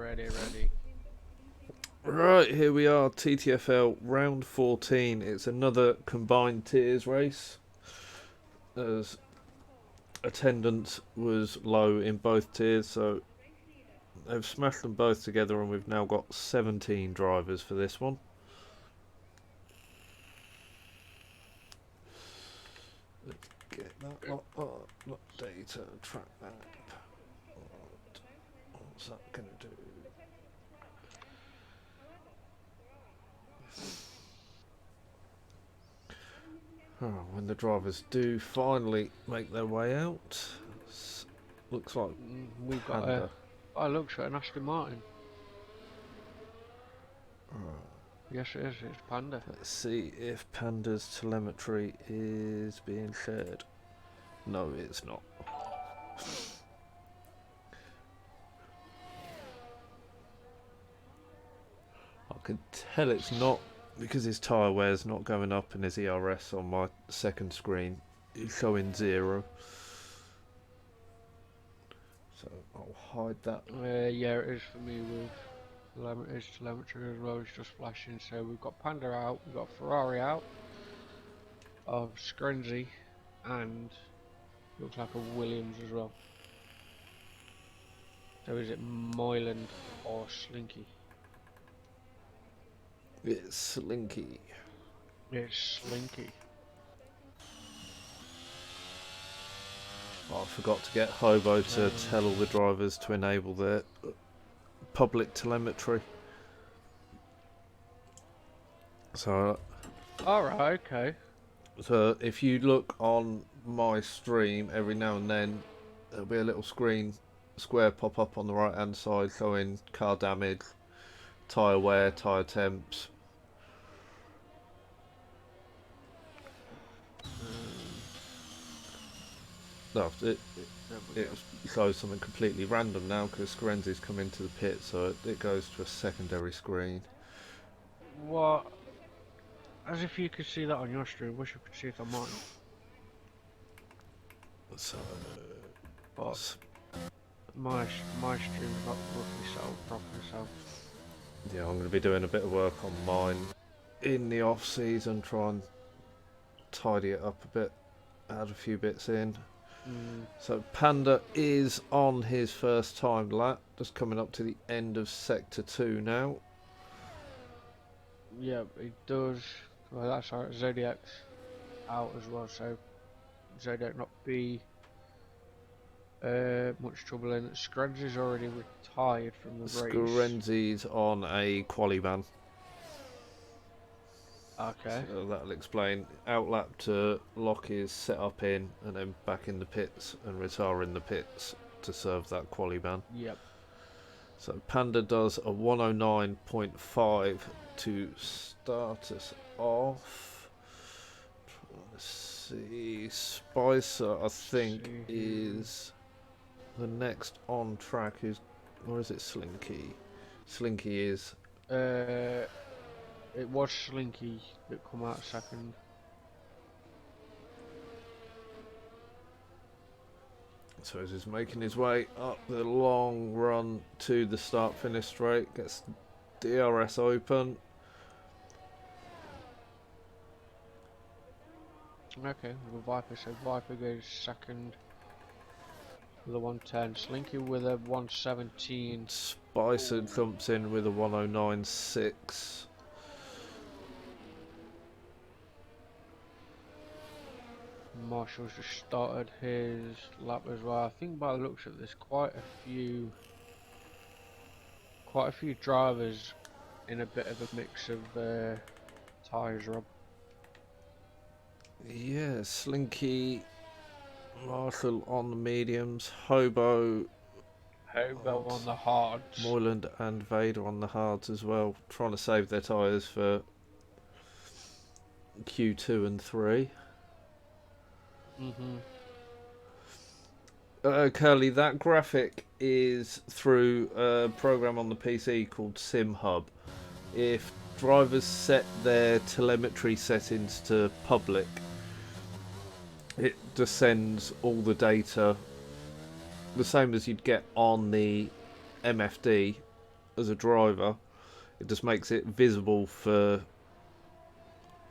Ready. Right, here we are, TTFL round 14. It's another combined tiers race, as attendance was low in both tiers, so they've smashed them both together and we've now got 17 drivers for this one. Let's get that lot up, lot data, track map. What's that going to do? Oh, when the drivers do finally make their way out, looks like We've got Panda. I looked at an Aston Martin. Oh. Yes, it is. It's Panda. Let's see if Panda's telemetry is being shared. No, it's not. I can tell it's not because his tyre wear's not going up and his ERS on my second screen is showing 0. So I'll hide that. Yeah, it is for me with his telemetry as well. It's just flashing. So we've got Panda out, we've got Ferrari out, of Screnzy, and looks like a Williams as well. So is it Moyland or Slinky? It's Slinky. It's Slinky. I forgot to get Hobo to tell all the drivers to enable their public telemetry. So, Alright, okay. so if you look on my stream every now and then, there'll be a little square pop up on the right hand side showing car damage, tyre wear, tyre temps. No, it shows something completely random now because Scarenzi's come into the pit, so it goes to a secondary screen. What? As if you could see that on your stream. Wish you could see it on mine. So, But my stream's not properly so. yeah, I'm going to be doing a bit of work on mine in the off season, try and tidy it up a bit, add a few bits in. So Panda is on his first time lap, just coming up to the end of sector 2 now. Yeah, it does. Well, that's right. Zodiac's out as well, so Zodiac not be much trouble in. Scruggs already retired from the race. Scarenzi's on a quali ban. Okay. So that'll explain. Outlap to lock his setup in and then back in the pits and retire in the pits to serve that quali ban. Yep. So Panda does a 109.5 to start us off. Let's see. Spicer, I think, is the next on track. Or is it Slinky? Slinky is. It was Slinky that come out second. So as he's making his way up the long run to the start-finish straight, gets DRS open. Okay, with Viper, so Viper goes second with a 110. Slinky with a 117. Spicer jumps in with a 109.6. Marshall's just started his lap as well. I think by the looks of this, quite a few drivers in a bit of a mix of tyres, Rob. Yeah, Slinky, Marshall on the mediums, Hobo on the hards. Moyland and Vader on the hards as well, trying to save their tyres for Q2 and 3. Curly, that graphic is through a program on the PC called SimHub. If drivers set their telemetry settings to public, it just sends all the data the same as you'd get on the MFD as a driver, it just makes it visible for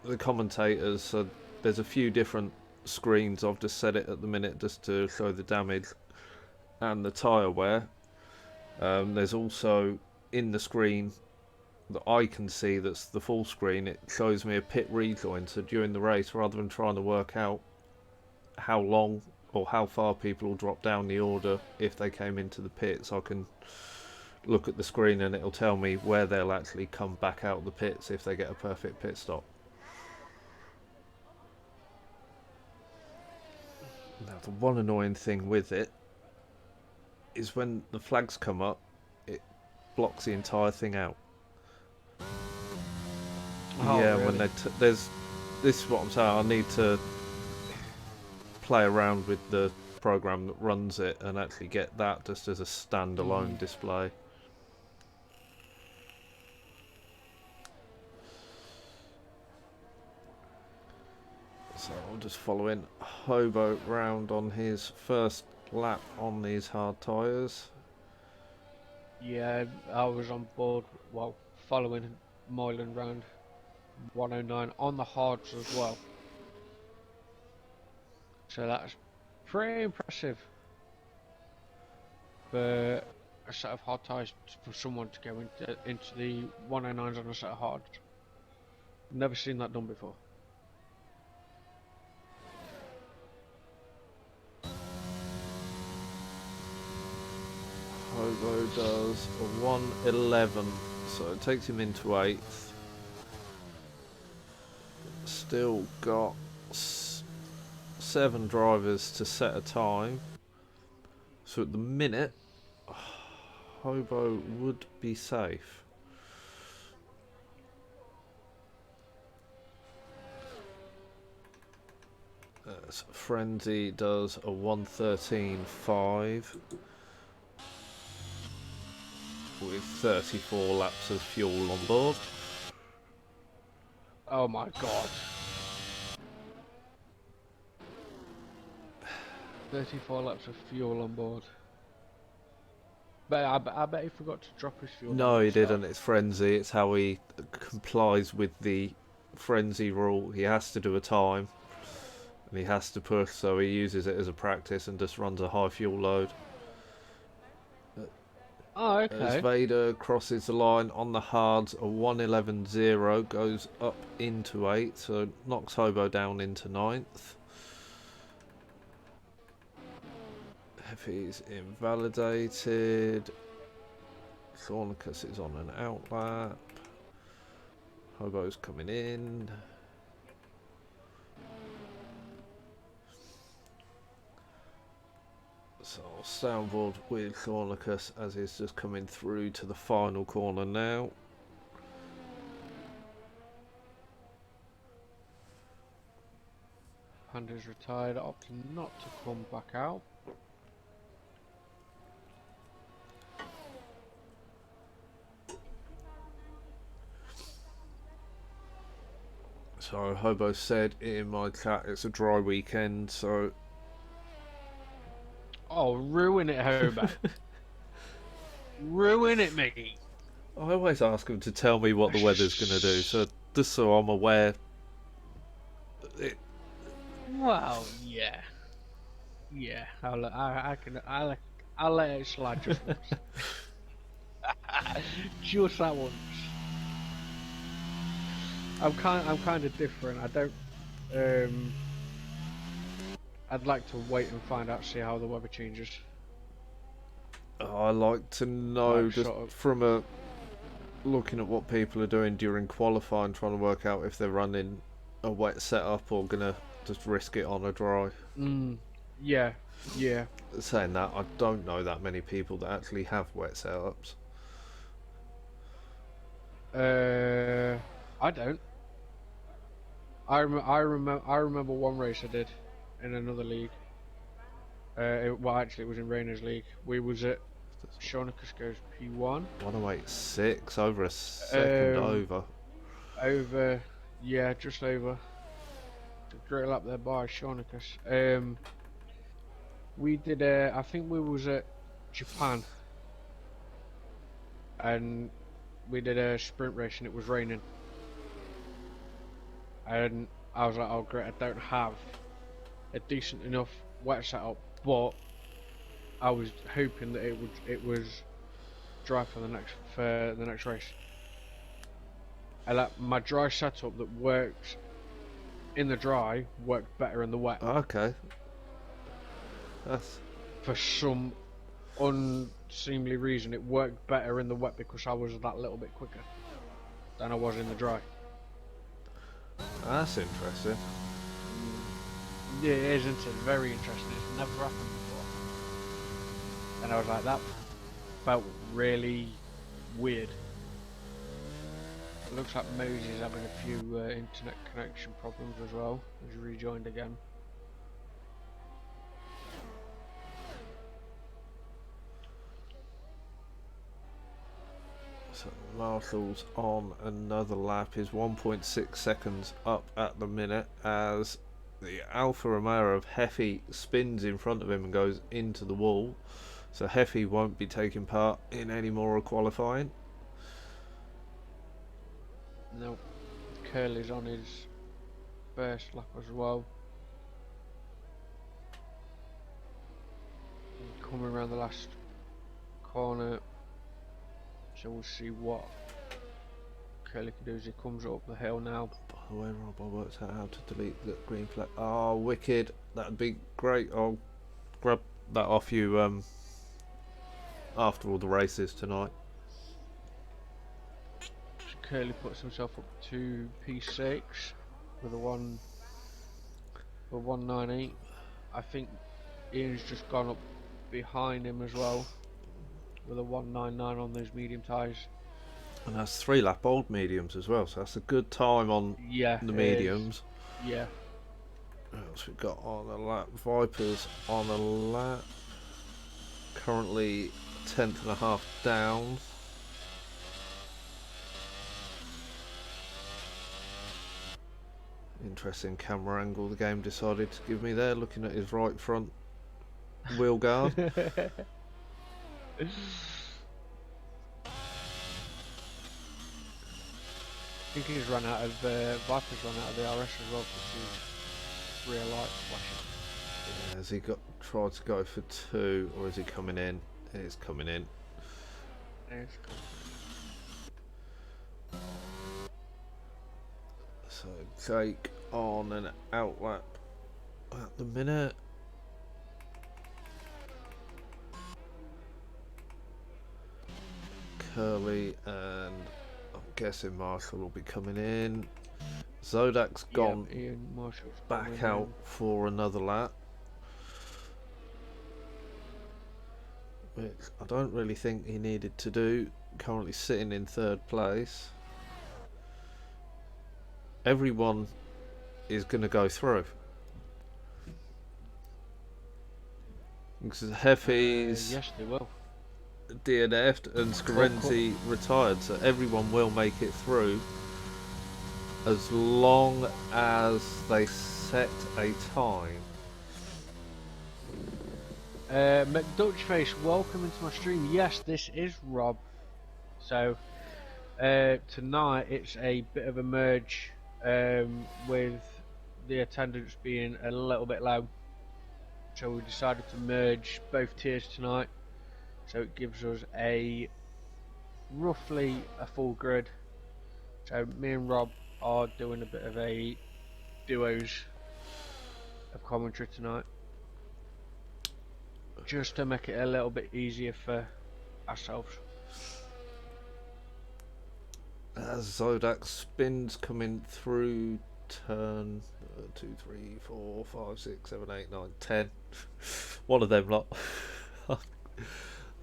the commentators. So there's a few different screens. I've just set it at the minute just to show the damage and the tyre wear. There's also in the screen that I can see that's the full screen, it shows me a pit rejoin. So during the race, rather than trying to work out how long or how far people will drop down the order if they came into the pits, I can look at the screen and it'll tell me where they'll actually come back out of the pits if they get a perfect pit stop. Now the one annoying thing with it is when the flags come up, it blocks the entire thing out. Oh, Yeah, really? when there's, this is what I'm saying, I need to play around with the program that runs it and actually get that just as a standalone display. So I'm just following Hobo round on his first lap on these hard tyres. Yeah, I was on board, well, following Moylan round 109 on the hards as well. So that's pretty impressive for a set of hard tyres for someone to go into the 109s on a set of hards. Never seen that done before. Hobo does a 1:11, so it takes him into 8th. Still got 7 drivers to set a time. So at the minute, Hobo would be safe. Frenzy does a 1:13.5 with 34 laps of fuel on board. Oh my god. 34 laps of fuel on board. But I bet he forgot to drop his fuel. No, he didn't. It's Frenzy. It's how he complies with the Frenzy rule. He has to do a time. And he has to push, so he uses it as a practice and just runs a high fuel load. Oh, okay. As Vader crosses the line on the hards, a 1:11.0 goes up into 8th, so knocks Hobo down into 9th. If he's invalidated, Thornicus is on an outlap. Hobo's coming in. So I'll soundboard with Thornicus as he's just coming through to the final corner now. Panda's retired, opting not to come back out. So Hobo said in my chat it's a dry weekend, so... Oh, ruin it, Hobo. Ruin it, mate. I always ask him to tell me what the weather's going to do, so just so I'm aware. Well, yeah. Yeah, I'll let it slide just once. Just that once. I'm kind of different. I don't. I'd like to wait and find out, see how the weather changes. I like to know, Like, just sort of. from looking at what people are doing during qualifying, trying to work out if they're running a wet setup or gonna just risk it on a dry. Yeah, yeah. Saying that, I don't know that many people that actually have wet setups. I don't. I remember one race I did in another league. Well, actually, it was in Rainer's league. We was at Shonicus goes P1. 1:08.6, over a second over. Over, yeah, just over. Great lap there by Shonicus. We did. I think we was at Japan. and we did a sprint race and it was raining. And I was like, oh great, I don't have a decent enough wet setup, but I was hoping that it was dry for the next race. And like, my dry setup that works in the dry worked better in the wet. Okay. That's For some unseemly reason, it worked better in the wet because I was that little bit quicker than I was in the dry. interesting. Yeah, it is, isn't it? Very interesting. It's never happened before. And I was like, that felt really weird. It looks like Mosey is having a few internet connection problems as well. He's rejoined again. So Marshall's on another lap. Is 1.6 seconds up at the minute as the Alfa Romeo of Heffy spins in front of him and goes into the wall. So Heffy won't be taking part in any more qualifying. No, Curly's on his first lap as well. Coming around the last corner, so we'll see what Curly can do as he comes up the hill now. By the way, Rob, I worked out how to delete the green flag. Oh, wicked! That'd be great. I'll grab that off you after all the races tonight. So Curly puts himself up to P6 with a 198. I think Ian's just gone up behind him as well with a 199 on those medium tyres. And that's 3 lap old mediums as well, so that's a good time on the mediums. Yeah. What else we got on a lap? Vipers on a lap. Currently 10th and a half down. Interesting camera angle the game decided to give me there, looking at his right front wheel guard. I think he's run out of Viper's run out of the RS as well because his rear lights flashing. Yeah, has he tried to go for 2 or is he coming in? He's coming in. So Jake on an outlap at the minute. Curly and I'm guessing Marshall will be coming in. Zodak's gone Ian Marshall's back out for another lap, which I don't really think he needed to do. Currently sitting in 3rd place. Everyone is going to go through. Because Heffy's yes, they will. DNF'd and Scarenzi retired, so everyone will make it through as long as they set a time. McDutchface, welcome into my stream. Yes, this is Rob. So tonight it's a bit of a merge with the attendance being a little bit low. So we decided to merge both tiers tonight. So it gives us roughly a full grid. So me and Rob are doing a bit of a duos of commentary tonight, just to make it a little bit easier for ourselves. As Zodak spins coming through turn 2, 3, 4, 5, 6, 7, 8, 9, 10. One of them lot.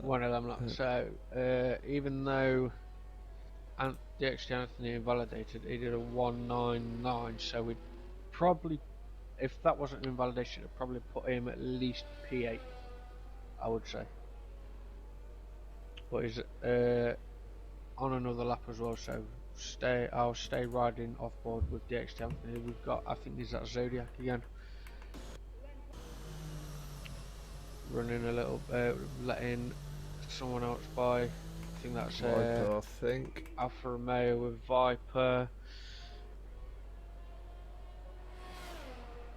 One of them lot. So even though DXT Anthony invalidated, he did a 199. So we'd probably, if that wasn't an invalidation, it'd probably put him at least P8, I would say. But he's on another lap as well, so I'll stay riding off board with DXT Anthony. We've got, I think, is that Zodiac again, running a little, letting someone else by think that's Viper, I think. Alfa Romeo with Viper.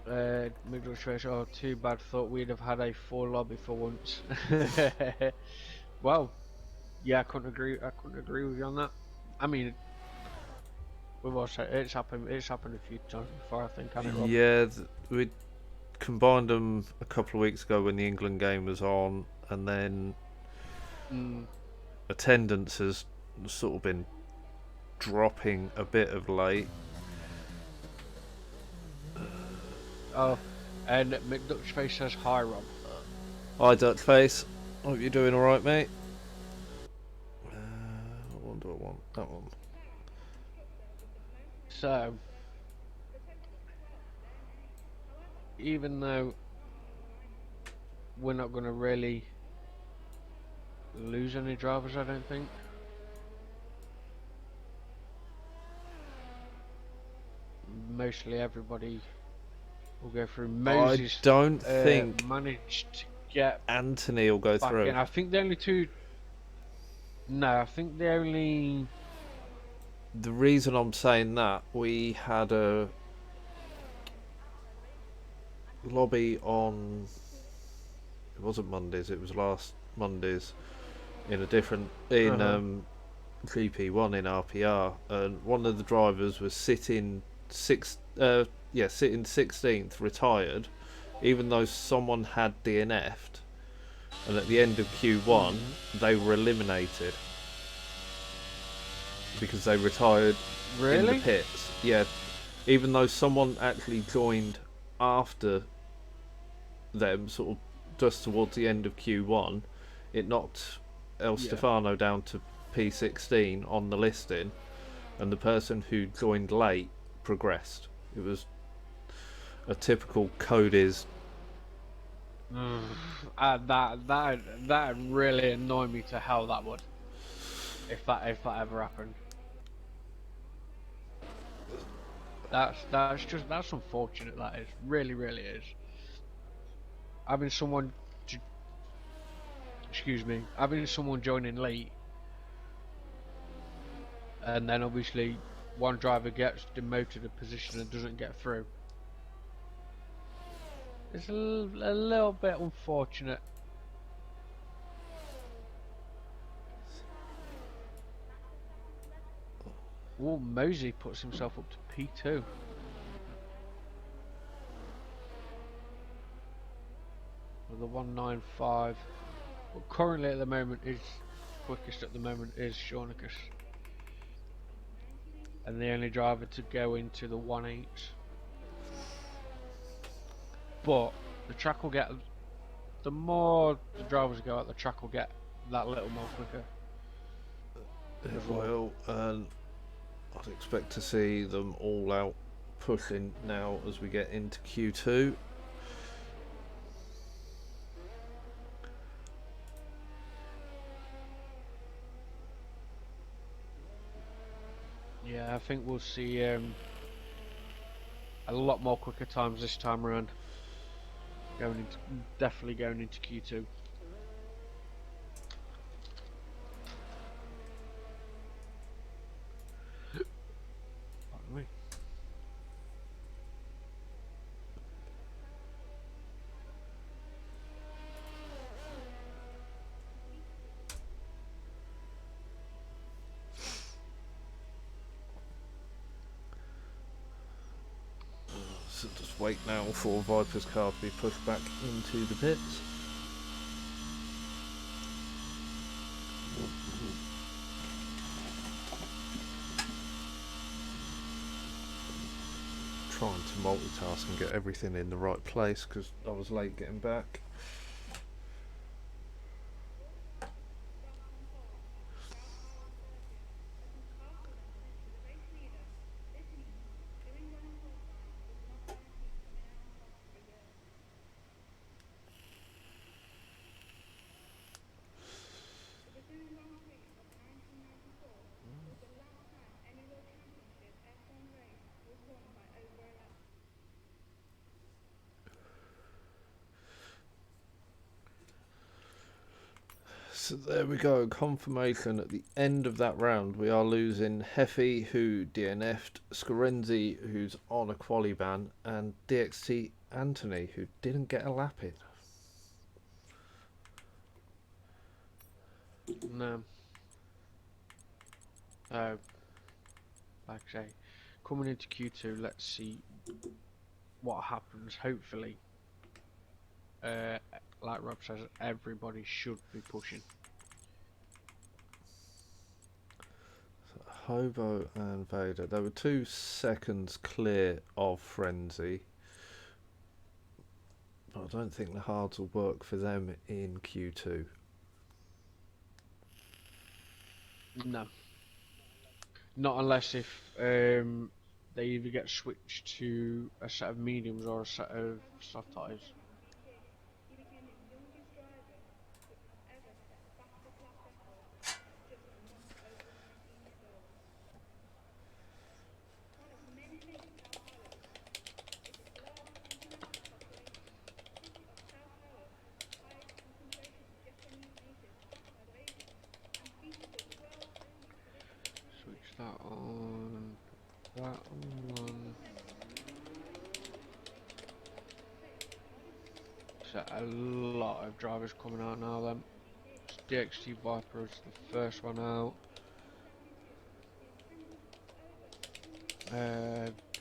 McDutch race. Oh, too bad. Thought we'd have had a full lobby for once. Well, yeah, I couldn't agree. I couldn't agree with you on that. I mean, we've also it's happened. It's happened a few times before. I think, hasn't it, Rob? Yeah, we combined them a couple of weeks ago when the England game was on, and then Mm. attendance has sort of been dropping a bit of late. Oh, and McDutch face says hi, Rob. Hi, Duckface. Hope you're doing all right, mate. What one do I want? That one. So, even though we're not going to really lose any drivers, I don't think. Mostly everybody will go through. I Moses don't think managed to get Anthony will go back through. in. I think the only two. No, I think the only. The reason I'm saying that, we had a lobby on. It wasn't Mondays. It was last Mondays in a different GP1 in RPR, and one of the drivers was sitting sitting 16th, retired, even though someone had DNF'd, and at the end of Q1 they were eliminated because they retired in the Really? pits. Yeah, even though someone actually joined after them, sort of just towards the end of Q1, it knocked El Yeah. Stefano down to P16 on the listing, and the person who joined late progressed. It was a typical Cody's. That really annoyed me to hell. That would, if that ever happened. That's unfortunate. That is really is. Having someone, excuse me, having someone joining late, and then obviously one driver gets demoted a position and doesn't get through. It's a little bit unfortunate. Oh, Mosey puts himself up to P2. With the 195. But currently at the moment is quickest at the moment is Shaunicus. And the only driver to go into the 1.8. But the track will get, the more the drivers go out, the track will get that little more quicker. It will, and I'd expect to see them all out pushing now as we get into Q2. Yeah, I think we'll see a lot more quicker times this time around. Definitely going into Q2. Pardon me. So just wait now for Viper's car to be pushed back into the pits. Trying to multitask and get everything in the right place because I was late getting back. So there we go, confirmation at the end of that round. We are losing Heffy, who DNF'd, Scorenzi, who's on a quali ban, and DXT Anthony, who didn't get a lap in. No. Like I say, coming into Q2, let's see what happens. Hopefully, like Rob says, everybody should be pushing. Hobo and Vader, they were 2 seconds clear of Frenzy, but I don't think the hards will work for them in Q2. No. Not unless if they either get switched to a set of mediums or a set of soft tires. Switch that on, put that on. So a lot of drivers coming out now then. DXT Viper is the first one out.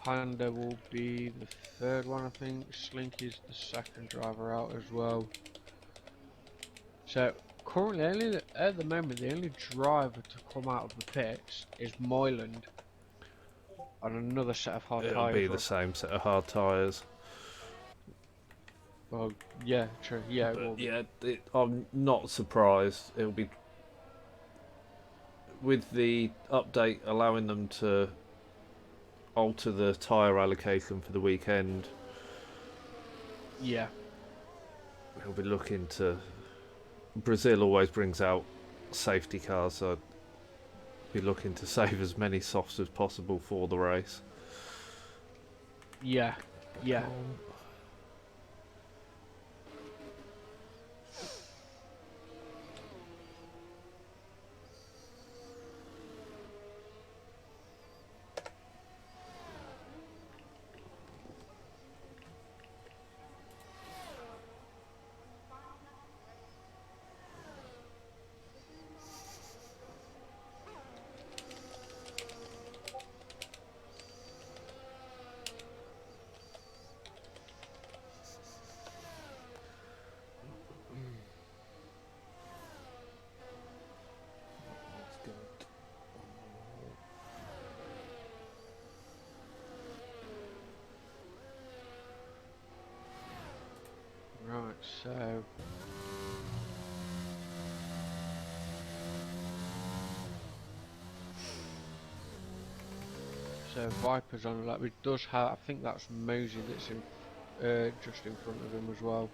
Panda will be the third one, I think. Slinky's the second driver out as well. So currently, at the moment, the only driver to come out of the pits is Moyland on another set of hard It'll tyres. be the same set of hard tyres. Well, yeah, true. Yeah, it will But be. yeah, I'm not surprised. It'll be, with the update allowing them to alter the tyre allocation for the weekend. Yeah, We'll be looking to. Brazil always brings out safety cars, so I'd be looking to save as many softs as possible for the race. yeah, yeah. Right, so Viper's on a lap. It does have. I think that's Mosey that's in, just in front of him as well.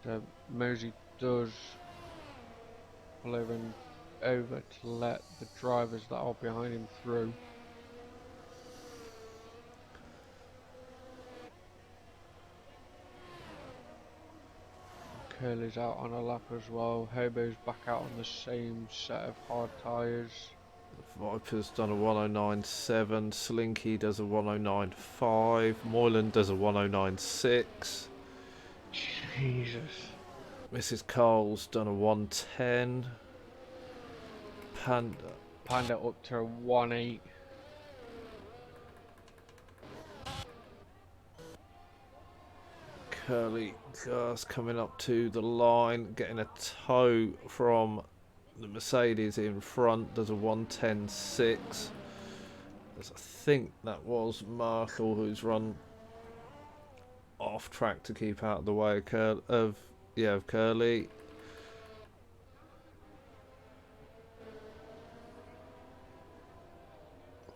So Mosey does pull over to let the drivers that are behind him through. Curly's out on a lap as well. Hobo's back out on the same set of hard tyres. Viper's done a 109.7, Slinky does a 109.5, Moyland does a 109.6. Jesus. Mrs. Cole's done a 110. Panda up to a 1.8. Curly just coming up to the line, getting a tow from the Mercedes in front, does a 110.6. I think that was Marshall who's run off track to keep out of the way of Curly.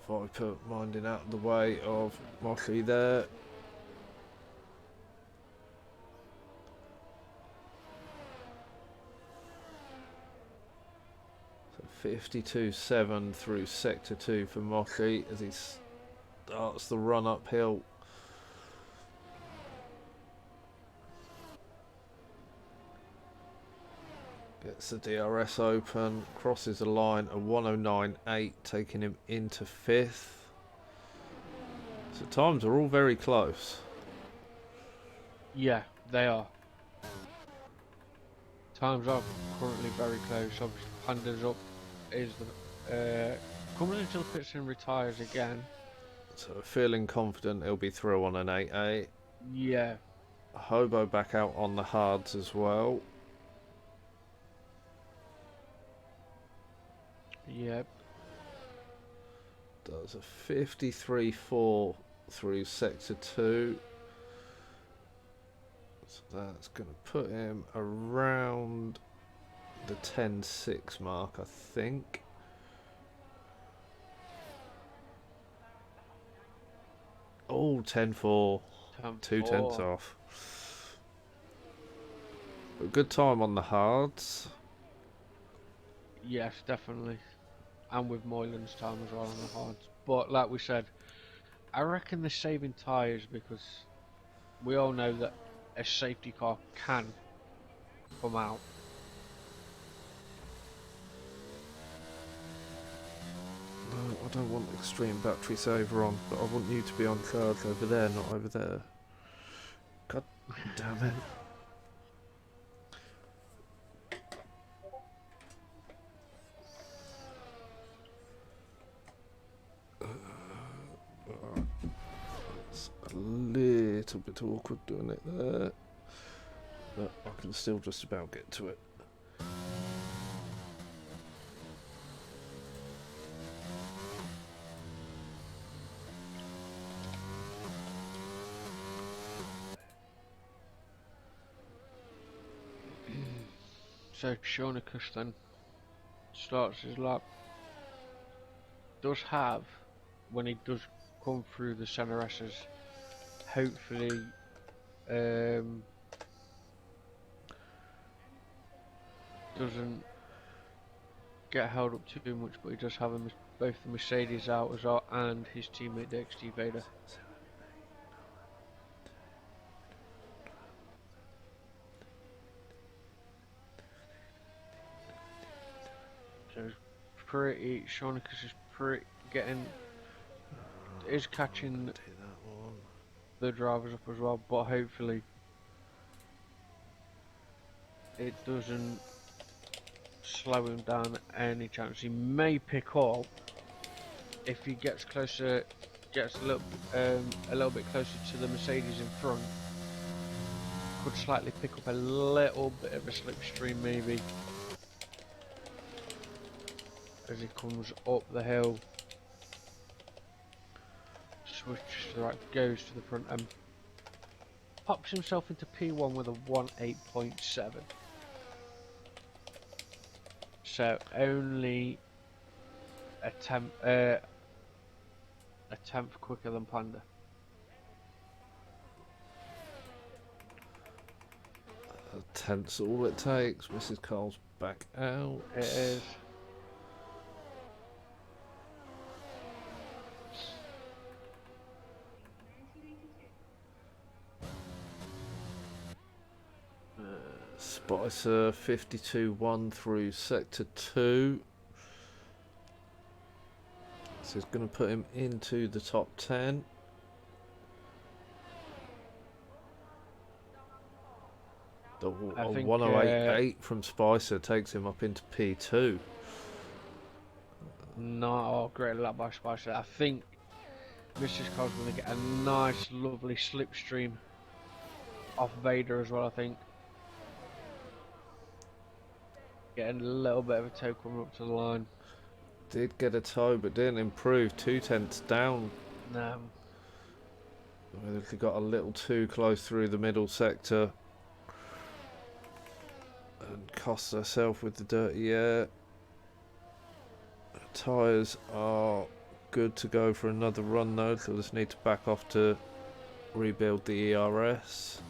Viper minding out of the way of Motley there. So 52.7 through sector 2 for Motley as he starts the run uphill. gets the DRS open, crosses the line at 109.8, taking him into 5th. So times are all very close. Yeah, they are. Times are currently very close. Obviously, Panda's up. Is the coming into the pits and retires again. So feeling confident he'll be through on an 8.8. Yeah. Hobo back out on the hards as well. Yep. Does a 53.4 through sector 2. So that's going to put him around the 10.6 mark, I think. Oh, 10.4. 2/10 off. A good time on the hards. Yes, definitely. And with Moylan's time as well on the hards. But like we said, I reckon they're saving tyres because we all know that a safety car can come out. No, I don't want extreme battery saver on, but I want you to be on charge over there, not over there. God damn it. It's a little bit awkward doing it there, but I can still just about get to it. So Shonicus then starts his lap. Does have, when he does come through the center S's, hopefully doesn't get held up too much, but he does have both the Mercedes out as well and his teammate the XT Vader. So Shonicus is pretty is catching the drivers up as well, but hopefully it doesn't slow him down any chance. He may pick up if he gets closer, gets a little bit closer to the Mercedes in front. Could slightly pick up a little bit of a slipstream maybe as he comes up the hill. Switches to the right, goes to the front and pops himself into P1 with a 1.8.7. So only a tenth quicker than Panda. A tenth's all it takes. Mrs. Carl's back out. It is. Spicer 52.1 through sector 2. So he's going to put him into the top 10. The 108.8 from Spicer takes him up into P2. No, great lap by Spicer. I think Mrs. Carl's going to get a nice, lovely slipstream off Vader as well, I think. Getting a little bit of a toe coming up to the line. Did get a toe, but didn't improve. 2/10 down. No. They got a little too close through the middle sector and cost herself with the dirty air. Tyres are good to go for another run though. They'll just need to back off to rebuild the ERS.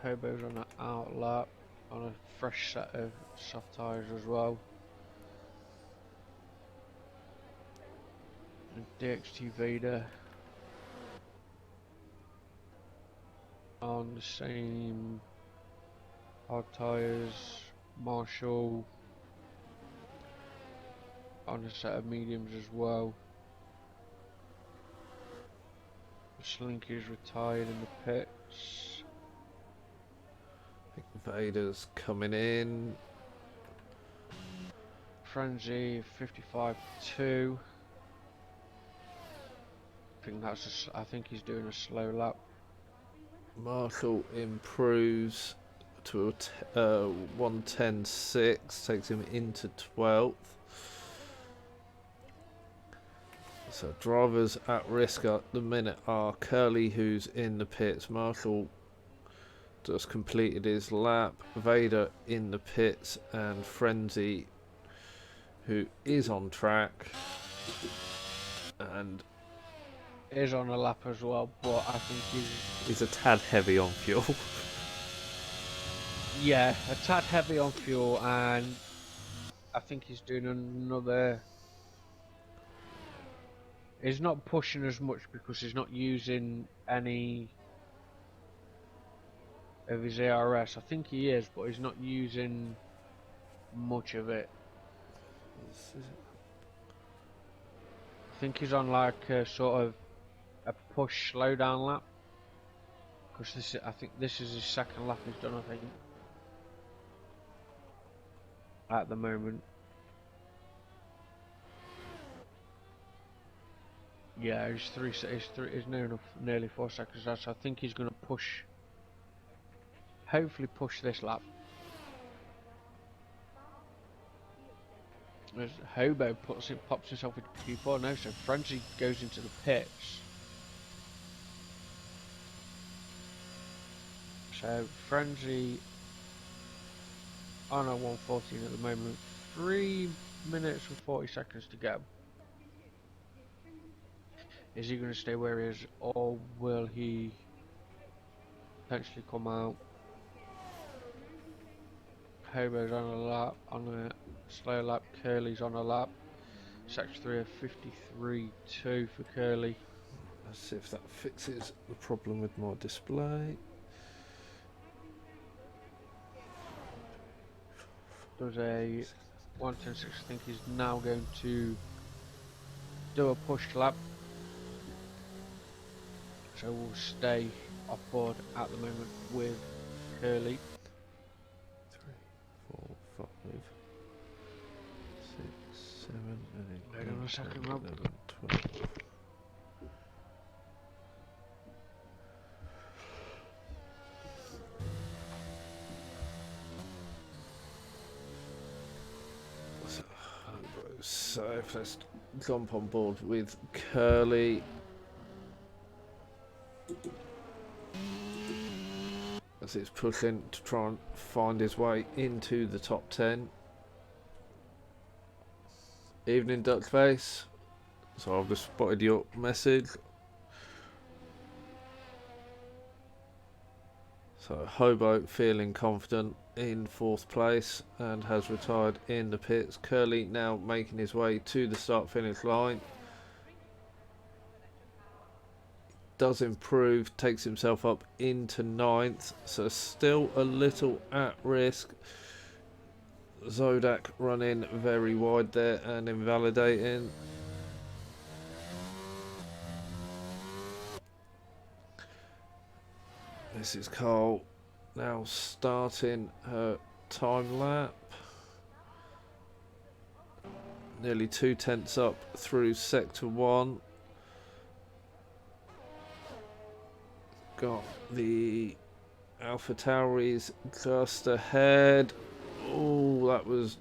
Hobo's on an out lap on a fresh set of soft tyres as well. DXT Vader on the same hard tyres. Marshall on a set of mediums as well. Slinky's retired in the pits. I think Vader's coming in. Frenzy 55.2. I think he's doing a slow lap. Marshall improves to a 1:10.6, takes him into 12th. So drivers at risk at the minute are Curly, who's in the pits. Marshall just completed his lap. Vader in the pits, and Frenzy, who is on track and Is on a lap as well, but I think he's a tad heavy on fuel. yeah, a tad heavy on fuel, and I think he's doing another. He's not pushing as much because he's not using any of his ARS. I think he is, but he's not using much of it. I think he's on like a sort of a push slowdown lap, because I think this is his second lap he's done, I think, at the moment. Yeah, he's nearly 4 seconds out, so I think he's going to push, hopefully push this lap. As Hobo pops himself into P4 now, so Frenzy goes into the pits. So Frenzy on a 1:14 at the moment, 3 minutes and 40 seconds to go. Is he going to stay where he is, or will he potentially come out? Hobo's on a lap, on a slow lap. Curly's on a lap. Sector 3 of 53.2 for Curly. Let's see if that fixes the problem with my display. Does a 1:10.6. I think he's now going to do a push lap. So we'll stay off board at the moment with Curly. 3, 4, 5, 6, 7, 8, Wait on a second, 10, Rob. 11, 12. So let's jump on board with Curly. As he's pushing to try and find his way into the top 10. Evening, Duckface. So I've just spotted your message. So Hobo feeling confident in 4th place and has retired in the pits. Curly now making his way to the start finish line. Does improve, takes himself up into 9th, so still a little at risk. Zodak running very wide there and invalidating. This is Carl now starting her time lap. Nearly 2 tenths up through sector 1. Got the Alpha Tauris just ahead. Oh, that was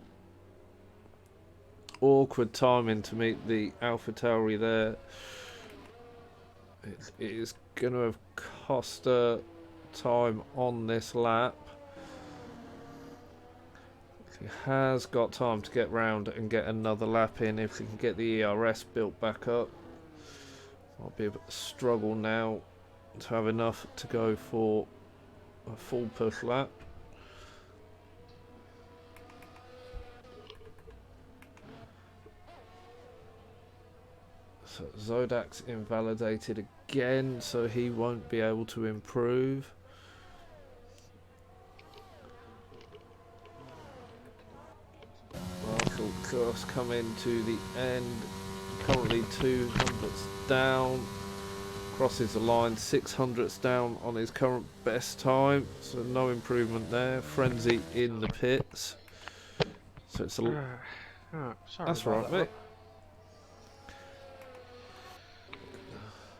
awkward timing to meet the Alpha Tauri there. It is going to have cost her time on this lap. She has got time to get round and get another lap in if she can get the ERS built back up. Might be a bit of a struggle now to have enough to go for a full push lap. So Zodak's invalidated again, so he won't be able to improve. Marshall just coming to the end. Currently 200ths down. Crosses the line, 600ths down on his current best time. So no improvement there. Frenzy in the pits. So it's a... Sorry That's about right, that, mate. Rob.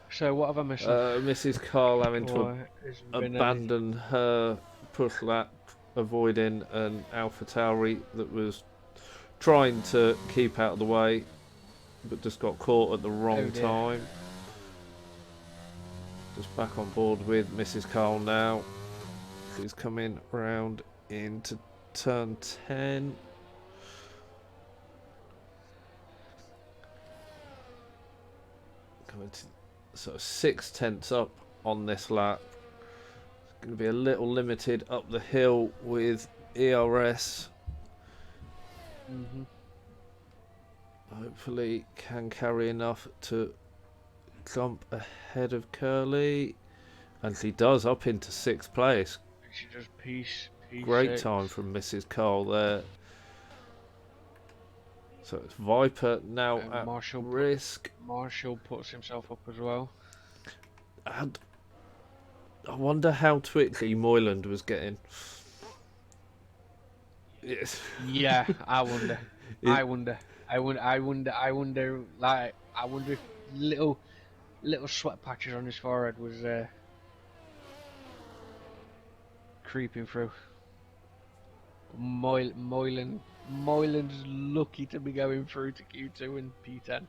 So what have I missed? Mrs. Carl having to Or has there been any? abandon her push lap, avoiding an AlphaTauri that was trying to keep out of the way, but just got caught at the Oh wrong dear. time. Just back on board with Mrs. Carl now. She's coming round into turn 10. Coming to, so 6 tenths up on this lap. It's going to be a little limited up the hill with ERS. Hopefully can carry enough to jump ahead of Curly. And she does, up into 6th place. She does P6. Great time from Mrs. Cole there. So it's Viper now at risk. Marshall puts himself up as well. And I wonder how twitchy Moyland was getting. Yes. Yeah, I wonder. It, I wonder. Like, I wonder if little sweat patches on his forehead was creeping through. Moyland's lucky to be going through to Q2 and P10.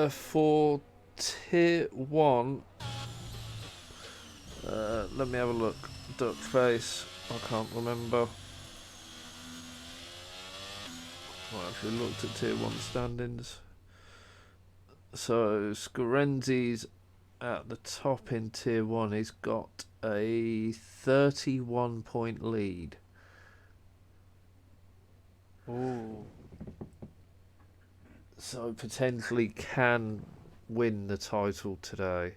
for tier 1, let me have a look. Duck face, I can't remember. I actually looked at tier 1 standings. So Scorenzi's at the top in tier 1. He's got a 31 point lead. Oh. So potentially can win the title today.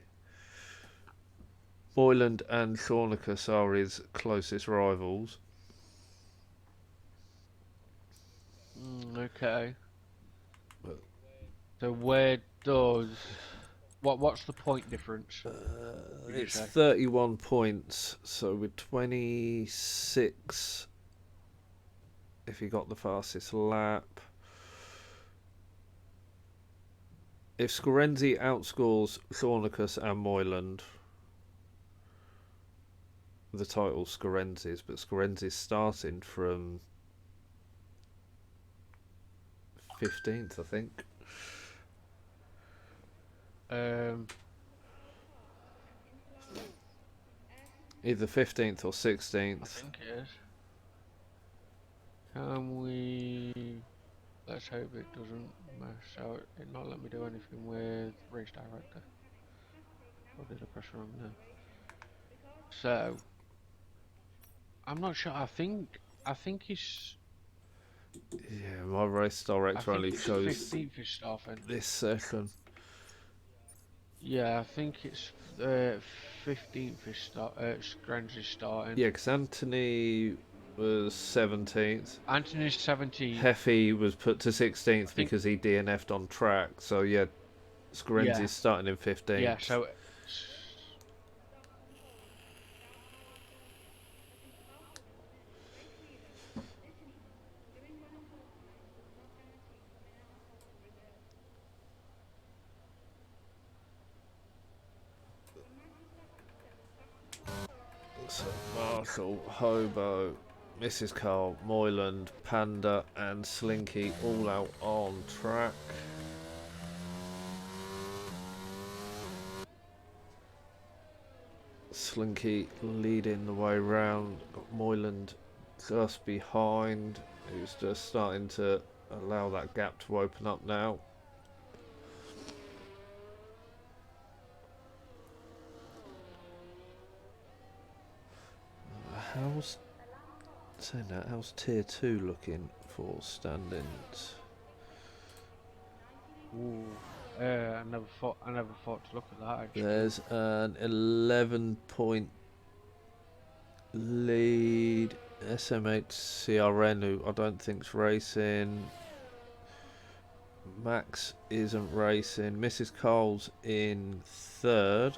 Moyland and Thornicus are his closest rivals. Okay. So where does what's the point difference? It's 31 points, so with 26 if he got the fastest lap. If Scorenzi outscores Thornicus and Moyland, the title's Scorenzi's, but Scorenzi's starting from 15th, I think. Either 15th or 16th. I think it is. Can we... Let's hope it doesn't mess out. It not let me do anything with race director. Or did I press wrong now? So... I'm not sure. I think he's... Yeah, my race director only shows 15th is starting. this session. Yeah, I think it's 15th is starting. Yeah, because Anthony was 17th. Anthony's 17th. Heffy was put to 16th because he DNF'd on track. So yeah, Scorenzi's starting in 15th. Yeah, so... So Marshall, Hobo, Mrs. Carl, Moyland, Panda and Slinky all out on track. Slinky leading the way round, got Moyland just behind, who's just starting to allow that gap to open up now. How's tier 2 looking for standings? Ooh. I never thought to look at that actually. There's an 11-point lead. SMHCRN, who I don't think's racing. Max isn't racing. Mrs. Cole's in third.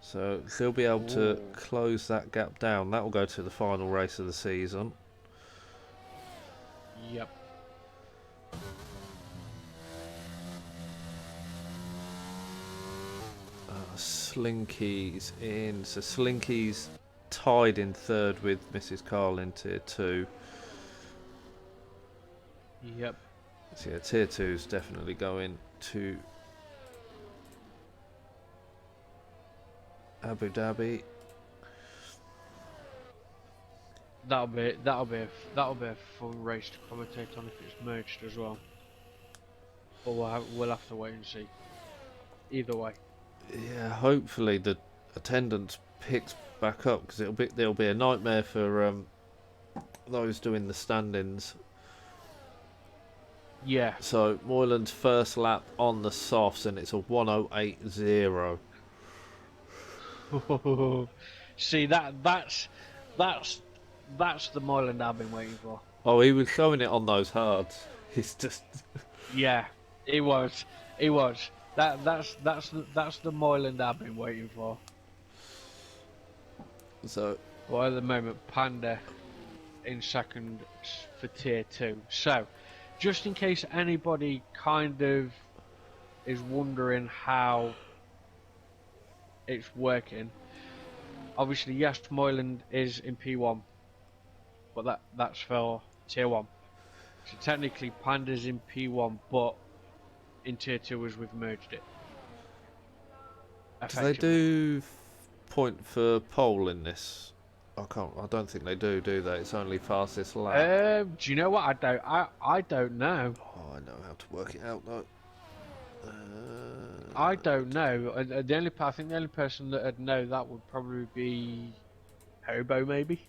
So they'll be able to Ooh. close that gap down. That will go to the final race of the season. Yep. Slinky's in. So Slinky's tied in third with Mrs. Carl in tier 2. Yep. So yeah, tier 2 is definitely going to Abu Dhabi. That'll be a fun race to commentate on if it's merged as well. But we'll have to wait and see. Either way. Yeah, hopefully the attendance picks back up, because there'll be a nightmare for those doing the stand-ins. Yeah. So Moylan's first lap on the softs, and it's a 1:08.0. See that's the Moyland I've been waiting for. Oh, he was showing it on those hards. He's just Yeah, he was. He was. That's the Moyland I've been waiting for. so. Well, at the moment, Panda in second for tier 2. So, just in case anybody kind of is wondering how it's working, obviously, yes, Moyland is in P1, but that's for tier 1. So technically, Panda's in P1, but in tier 2 as we've merged it. Do they do point for pole in this? I don't think they do they? It's only fastest lap. Do you know what? I don't know. Oh, I know how to work it out though. I don't know. I think the only person that would know that would probably be Hobo, maybe.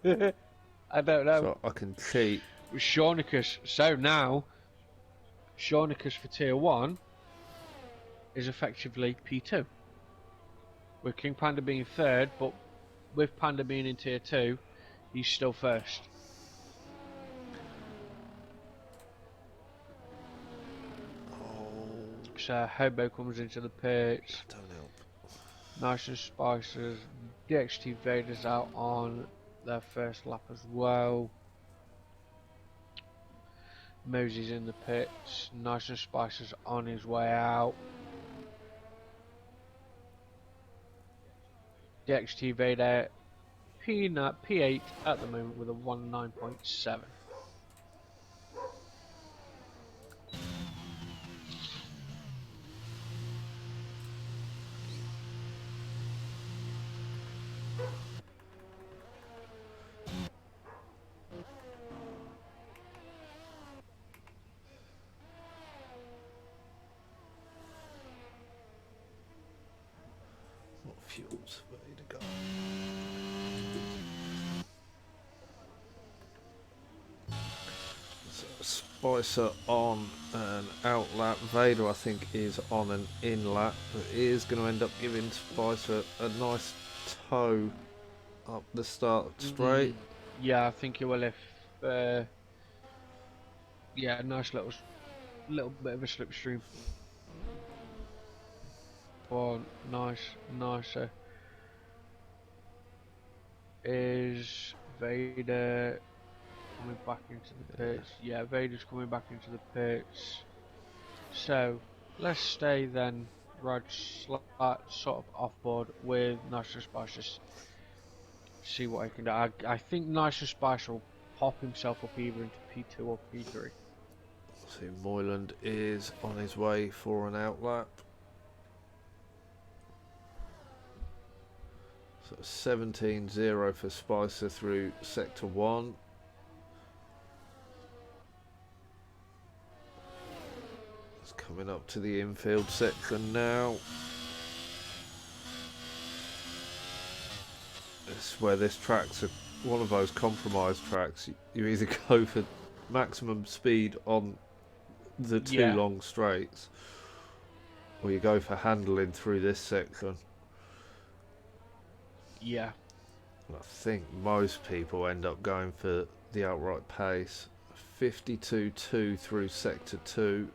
I don't know. So I can cheat. With Shaunicus. So now, Shaunicus for tier 1 is effectively P2. With King Panda being third, but with Panda being in tier 2, he's still first. So Hobo comes into the pits. Don't help. Nice and Spices. DXT Vader's out on their first lap as well. Mosey's in the pits. Nice and Spices on his way out. DXT Vader P8 at the moment with a 19.7. What fuels? Ready to go. So Spicer on an out lap. Vader, I think, is on an in lap, but is going to end up giving Spicer a nice toe up the start straight. Yeah, I think he will if. Yeah, nice little bit of a slipstream. Oh, nicer. Is Vader coming back into the pits? Yeah, Vader's coming back into the pits. So let's stay then, Rod, sort of off board with Nice and Spice. See what I can do. I think Nice and Spice will pop himself up either into P2 or P3. See, Moyland is on his way for an out lap. So 17.0 for Spicer through sector 1. It's coming up to the infield section now. This is where this track's one of those compromise tracks. You either go for maximum speed on the two Yeah, long straights, or you go for handling through this section. yeah. I think most people end up going for the outright pace. 52.2 through sector 2.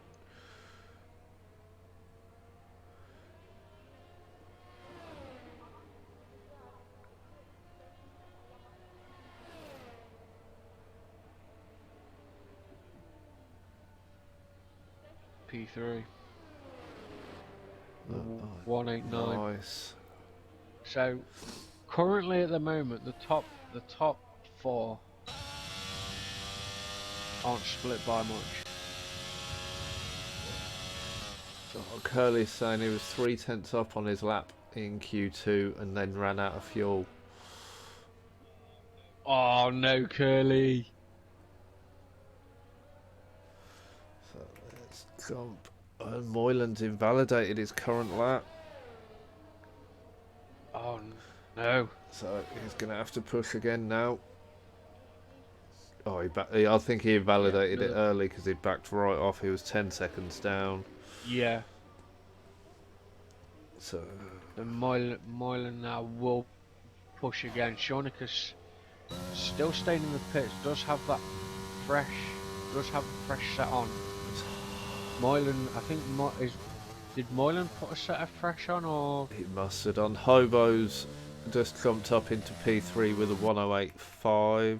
P3. Oh, 189. nice. So currently at the moment, the top four aren't split by much. So Curly's saying he was 3/10 up on his lap in Q2 and then ran out of fuel. Oh no, Curly. So let's jump. And Moylan's invalidated his current lap. Oh no. So he's going to have to push again now. Oh, I think he Yeah, invalidated it another. early because he backed right off. He was 10 seconds down. Yeah. So The Moylan now will push again. Shawnicus still staying in the pits. Does have that fresh. Does have a fresh set on. Moylan, I think did Moylan put a set of fresh on or? he must have done. Hobo's just jumped up into P3 with a 108.5.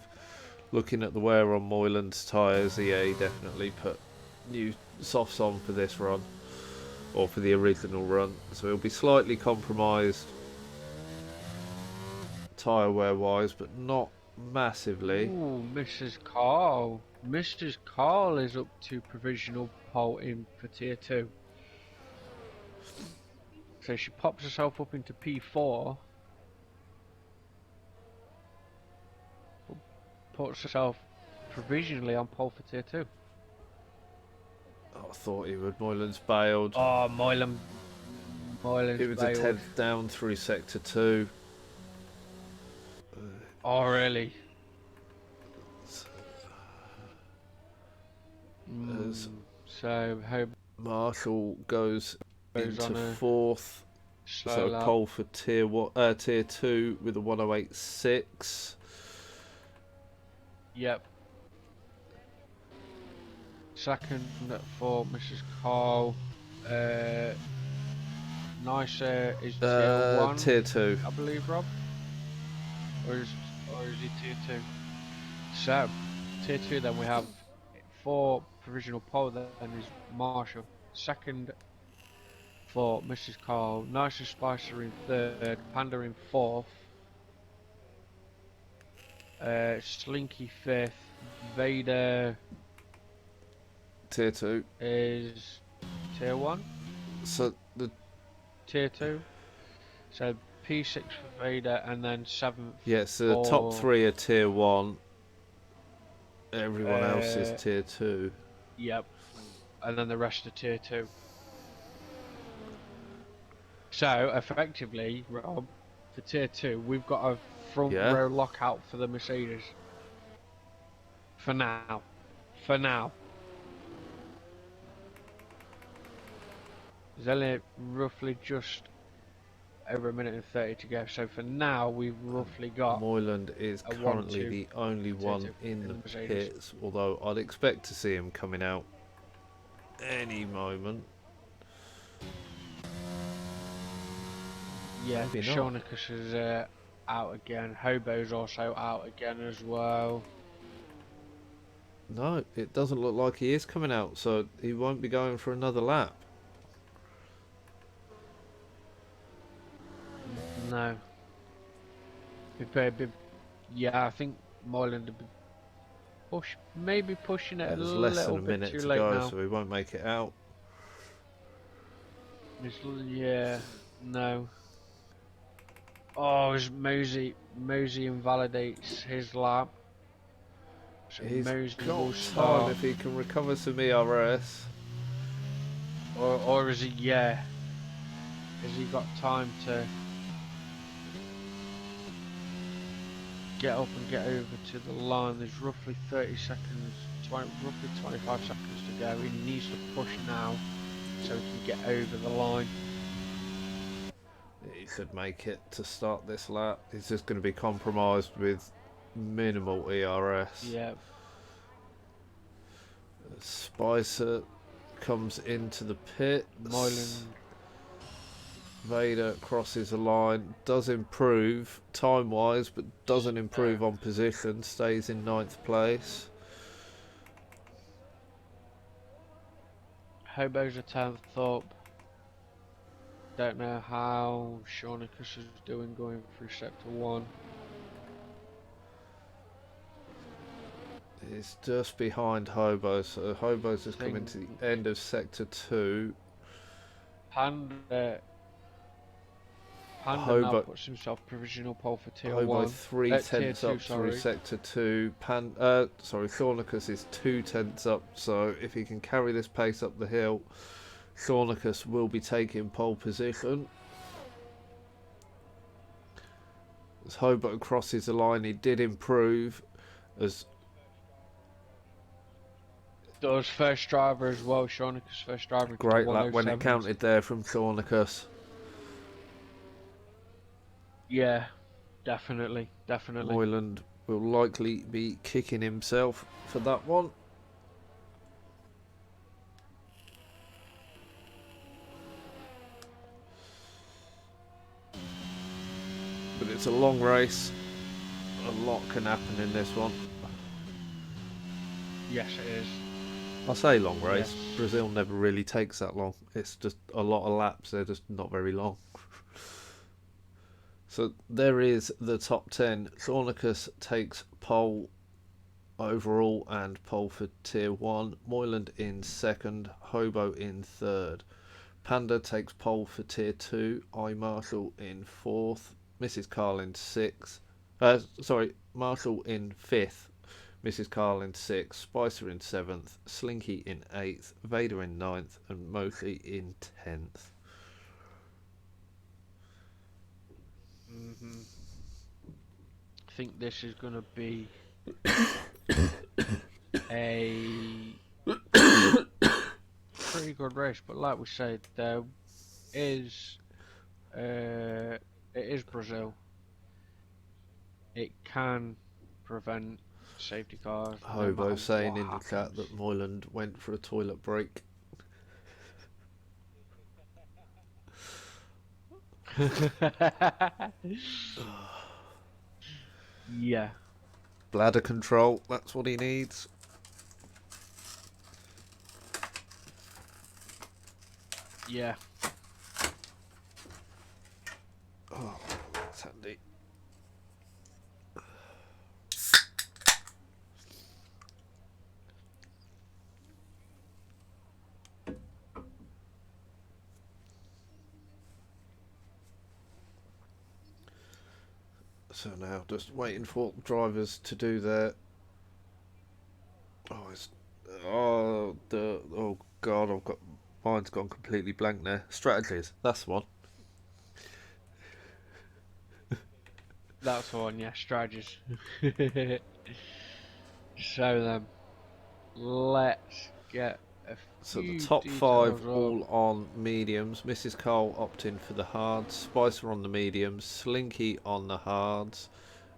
Looking at the wear on Moylan's tyres, yeah, he definitely put new softs on for this run, or for the original run, so he'll be slightly compromised tyre wear wise, but not massively. Ooh, Mrs. Carl. Mrs. Carl is up to provisional pole in for tier 2. So she pops herself up into P4. Puts herself provisionally on pole for tier 2. Oh, I thought he would. Moylan's bailed. Oh, Moylan's It was a bailed. 10th down through sector 2. Oh, really? As So, Hope Marshall goes goes into on a 4th, slow so lap. pole for tier 2 with a 108.6. Yep. Second for Mrs. Carl. Nicer is tier 1, Tier 2. I believe, Rob? Or is he tier 2? So, tier 2 then we have for provisional pole then is Marshall. Second for Mrs. Carl. Nicer Spicer in 3rd. Panda in 4th. Slinky 5th. Vader Tier 2. is tier 1. So the Tier 2. So P6 for Vader and then 7th yes, the top for 3 are tier 1. Everyone else is uh, tier 2. yep, and then the rest are tier 2. So effectively, Rob, for tier 2, we've got a front Yeah. row lockout for the Mercedes. For now. For now. There's only roughly just over a minute and 30 to go. So for now, we've roughly got Moyland is a currently 1-2 the only tier one 2 in the Mercedes. pits, although I'd expect to see him coming out any moment. Yeah, Maybe not. Shawnicus is out again. Hobo's also out again as well. No, it doesn't look like he is coming out, so he won't be going for another lap. No. Yeah, I think Moyland would be maybe pushing it a There's less than little a bit minute too to late go, now. so he won't make it out. Yeah, no. Oh, as Mosey invalidates his lap. So He's Mosey got will time start. if he can recover some ERS. Or is he, yeah. Has he got time to get up and get over to the line? There's roughly 30 seconds, roughly 25 seconds to go. He needs to push now so he can get over the line. He should make it to start this lap. He's just going to be compromised with minimal ERS. Yeah. Spicer comes into the pit. Moylan. Vader crosses the line, does improve time-wise, but doesn't improve on position, stays in 9th place. Hobo's a 10th up. Don't know how Shawnicus is doing going through sector 1. He's just behind Hobo, so Hobo's just coming to the end of sector 2. Panda Hobo now puts himself provisional pole for tier Hobo 1. 3 tenths up through sector 2. Thornicus is 2 tenths up, so if he can carry this pace up the hill, Thornicus will be taking pole position. As Hobo crosses the line, he did improve. As Does first driver as well, Shawnicus first driver. great lap when it counted there from Thornicus. Yeah, definitely. Moyland will likely be kicking himself for that one. But it's a long race. A lot can happen in this one. Yes, it is. I say long race. Yes. Brazil never really takes that long. It's just a lot of laps. They're just not very long. So there is the top 10. Thornicus takes pole overall and pole for tier 1. Moyland in 2nd. Hobo in 3rd. Panda takes pole for tier 2. I Marshall in 4th. Mrs. Carl in 6th. Marshall in 5th. Mrs. Carl in 6th. Spicer in 7th. Slinky in 8th. Vader in 9th. And Mosley in 10th. I think this is going to be a pretty good race, but like we said, there is it is Brazil. It can prevent safety cars. Hobo saying in the chat that Moyland went for a toilet break. Yeah. Bladder control, that's what he needs. Yeah. Oh, that's handy. So now just waiting for drivers to do their oh god, mine's gone completely blank there. Strategies, that's one. That's one, yeah, strategies. So then, let's get a few So the top 5 all on mediums. Mrs. Cole opting for the hards. Spicer on the mediums. Slinky on the hards.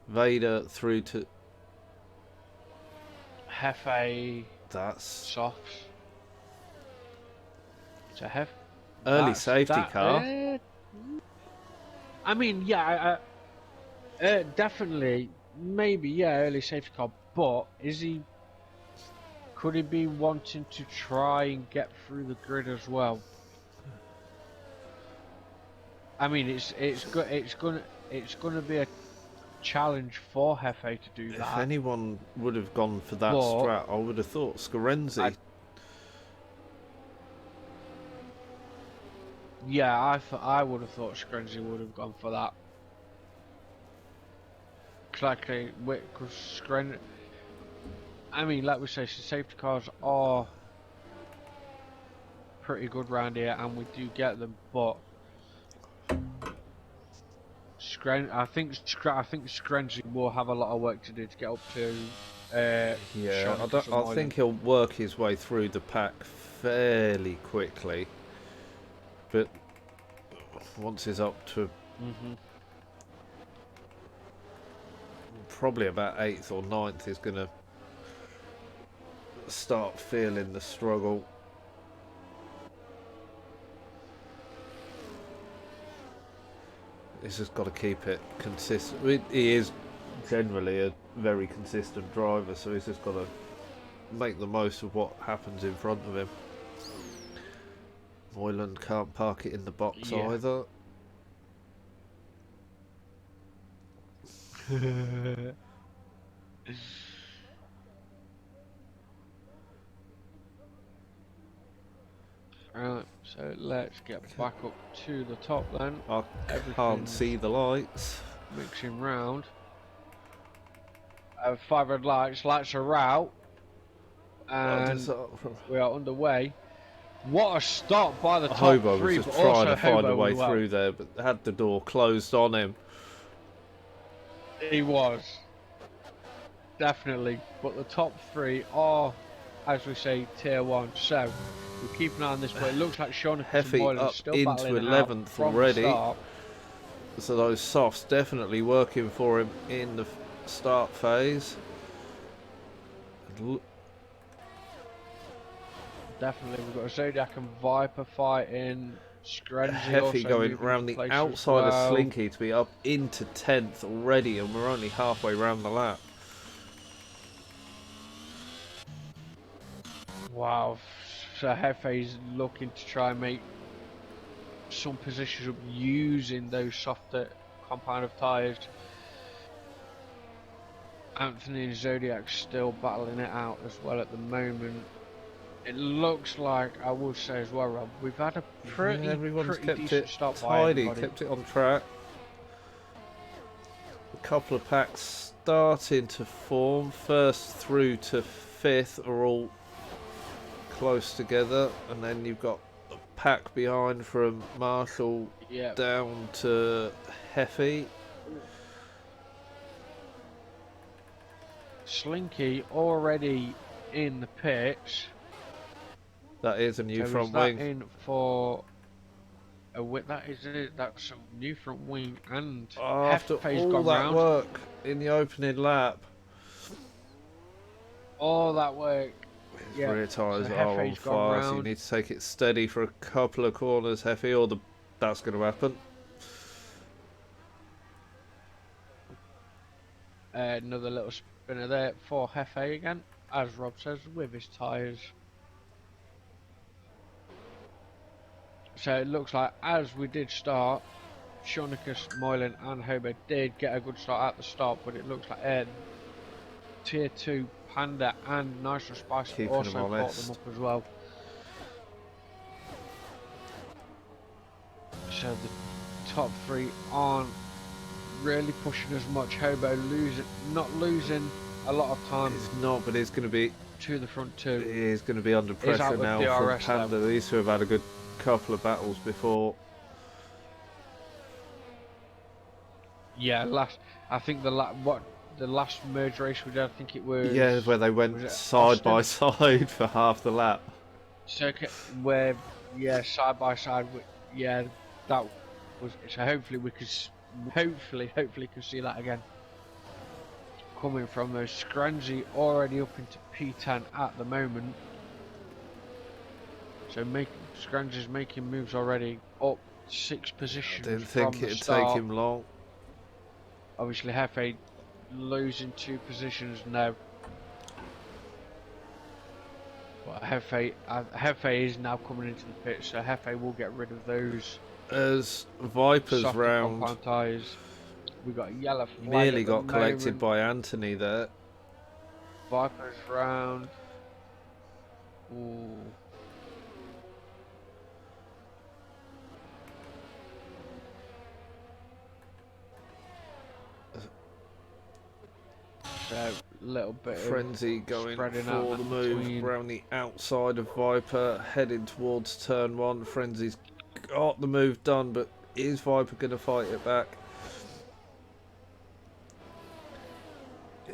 Vader through to Hefe. That's softs. So early safety car. I mean, yeah, definitely, maybe, yeah, early safety car. But is he? Could he be wanting to try and get through the grid as well? I mean, it's gonna be a challenge for Hefe to do that. If anyone would have gone for that strat, I would have thought Scarenzi. Yeah, I would have thought Scarenzi would have gone for that. Exactly, because Scarenzi. I mean, like we say, safety cars are pretty good round here, and we do get them. But I think Scarenzi will have a lot of work to do to get up to Yeah, Shonicus and I Moylan. think he'll work his way through the pack fairly quickly, but once he's up to Hmm. probably about 8th or 9th, he's going to start feeling the struggle. He's just got to keep it consistent. He is generally a very consistent driver, so he's just got to make the most of what happens in front of him. Moylan can't park it in the box Yeah. either. Right, so let's get back up to the top then. I can't Everything's see the lights. mixing round. 5 red lights, lights are out, and we are underway. What a stop by the top Hobo was three, just but trying also to find a Hobo way as well. through there, but had the door closed on him. He was. Definitely. But the top three are, as we say, tier 1. So, we'll keep an eye on this, but it looks like Shonicus and Heffy Moylan up still into battling it out 11th from already. the start. So those softs definitely working for him in the start phase. Definitely, we've got Zodiac and Viper fighting. Screnzy Heffy also going moving around into the place outside as well. of Slinky to be up into 10th already, and we're only halfway round the lap. Wow, so Hefe's looking to try and make some positions up using those softer compound of tyres. Anthony and Zodiac still battling it out as well at the moment. It looks like, I will say as well, Rob, we've had a pretty kept decent it start by tidy, everybody. kept it on track. A couple of packs starting to form. First through to 5th are all close together, and then you've got a pack behind from Marshall down to Heffy. Slinky already in the pits. That is a new So front is that wing. in for a that is it? That's a new front wing, and After Hefe's all gone that round. work in the opening lap, All that work. his Yeah. rear tyres So are on Hefe's gone fire, so you round. need to take it steady for a couple of corners, Heffy, or that's going to happen. Another little spinner there for Hefe again, as Rob says, with his tyres. So it looks like, as we did start, Shonicus, Moylan and Hobo did get a good start at the start, but it looks like Tier 2 Panda and Nitro Spice Keeping also them caught honest. them up as well. So the top three aren't really pushing as much. Hobo not losing a lot of time. It's not, but it's going to be to the front two. He's going to be under He's out pressure with now from DRS Panda. though. These two have had a good couple of battles before. Yeah, I think the last merge race we did, I think it was. Yeah, where they went side by side for half the lap. Circuit where, yeah, side by side. Yeah, that was. So hopefully we could, hopefully can see that again. Coming from those Scranzy already up into P10 at the moment. So Scranzy's making moves already up 6 positions. I didn't from think the it'd start. take him long. Obviously, Hefe losing 2 positions now. But Hefe is now coming into the pit, so Hefe will get rid of those. As Viper's softer round compound tyres. We got a yellow flag. nearly got collected by Anthony there. Viper's round. Ooh. So a little bit Frenzy going for out the move around the outside of Viper, heading towards turn 1. Frenzy's got the move done, but is Viper going to fight it back?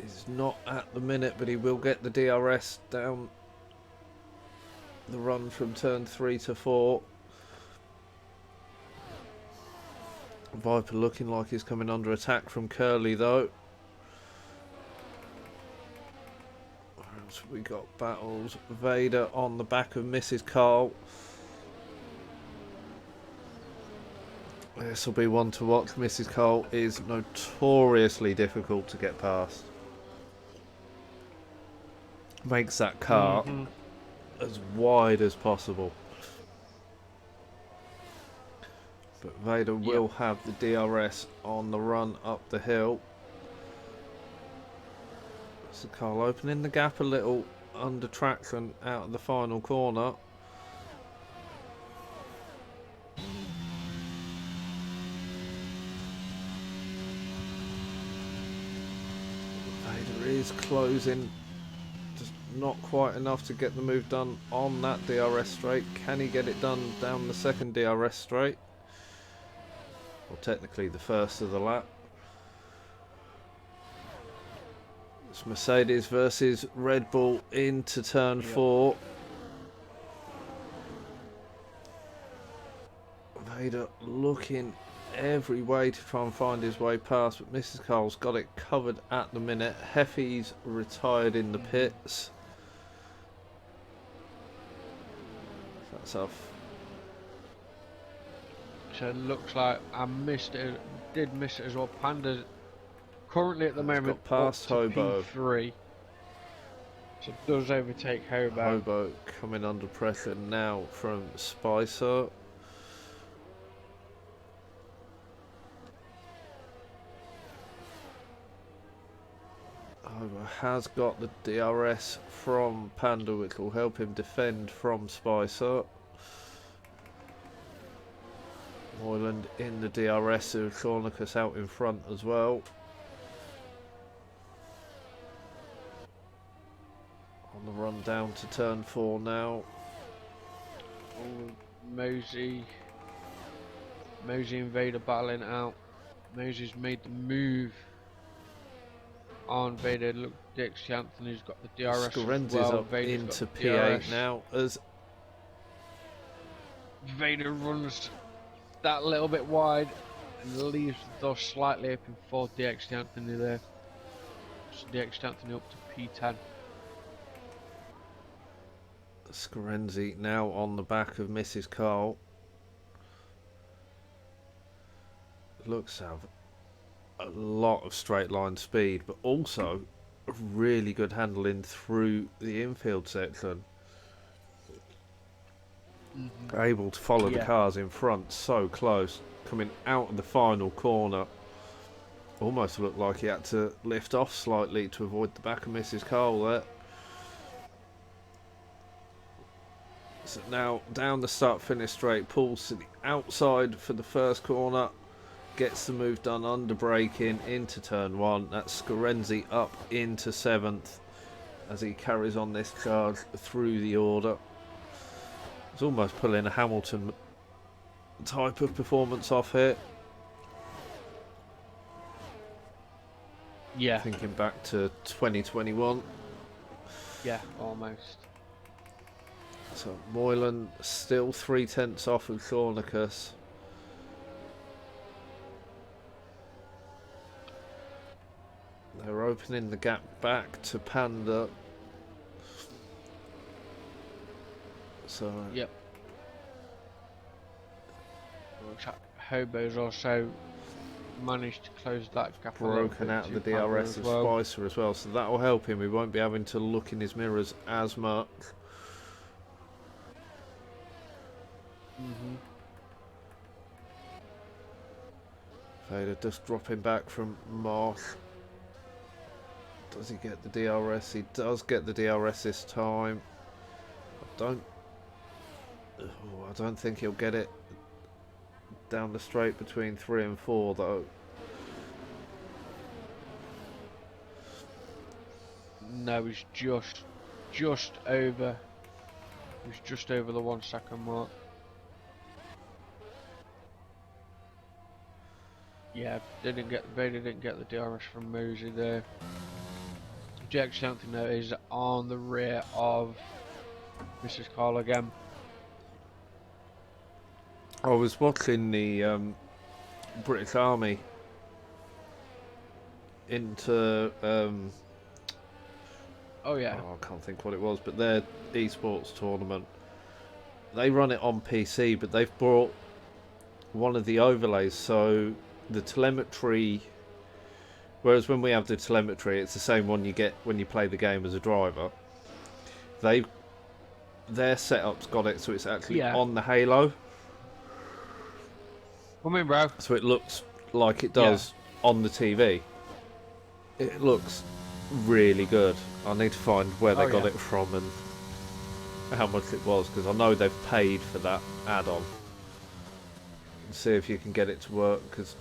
He's not at the minute, but he will get the DRS down the run from turn 3 to 4. Viper looking like he's coming under attack from Curly though. We got battles. Vader on the back of Mrs. Carl. This will be one to watch. Mrs. Carl is notoriously difficult to get past. Makes that car as wide as possible. But Vader will have the DRS on the run up the hill. So Carl opening the gap a little under traction out of the final corner. Vader is closing, just not quite enough to get the move done on that DRS straight. Can he get it done down the second DRS straight? Well, technically the first of the lap. It's Mercedes versus Red Bull into turn 4. Vader looking every way to try and find his way past, but Mrs. Carl's got it covered at the minute. Heffy's retired in the pits. That's off. So it looks like I missed it. Did miss it as well. Panda's currently at the moment got past Hobo. P3. So it does overtake Hobo. Hobo coming under pressure now from Spicer. Hobo has got the DRS from Panda, which will help him defend from Spicer. Moyland in the DRS, with Cornicus out in front as well. On the run down to turn 4 now. Oh, Mosey and Vader battling out. Mosey's made the move on Vader. Look, Dixie Anthony's got the DRS Scorenzi's as well. up Vader's into got the P8 DRS. now as Vader runs that little bit wide and leaves the door slightly open for DX Anthony there. So DX Anthony up to P10. Scorenzi now on the back of Mrs. Carl. Looks to have a lot of straight line speed, but also really good handling through the infield section. Able to follow the cars in front so close. Coming out of the final corner. Almost looked like he had to lift off slightly to avoid the back of Mrs. Carl there. So now down the start finish straight, pulls to the outside for the first corner. Gets the move done under braking into turn 1. That's Scorenzi up into 7th as he carries on this charge through the order. It's almost pulling a Hamilton type of performance off here. Yeah. Thinking back to 2021. Yeah, almost. So Moylan still 3/10 off of Cornicus. They're opening the gap back to Panda. So yep. Looks like Hobo's also managed to close that gap. Broken out of the DRS of Spicer as well, so that will help him. He won't be having to look in his mirrors as much. Vader just dropping back from Moss. Does he get the DRS? He does get the DRS this time. I don't think he'll get it down the straight between 3 and 4 though. No, he's just over. He's just over the 1 second mark. Yeah, Vader didn't get the DRS from Mosey there. Jack something though is on the rear of Mrs. Cole again. I was watching the British Army into Oh yeah. I can't think what it was, but their esports tournament. They run it on PC, but they've brought one of the overlays, so the telemetry. Whereas when we have the telemetry, it's the same one you get when you play the game as a driver. Their setup's got it, so it's actually on the Halo. Come in, bro. So it looks like it does on the TV. It looks really good. I need to find where they got it from and how much it was, because I know they've paid for that add-on. See if you can get it to work, because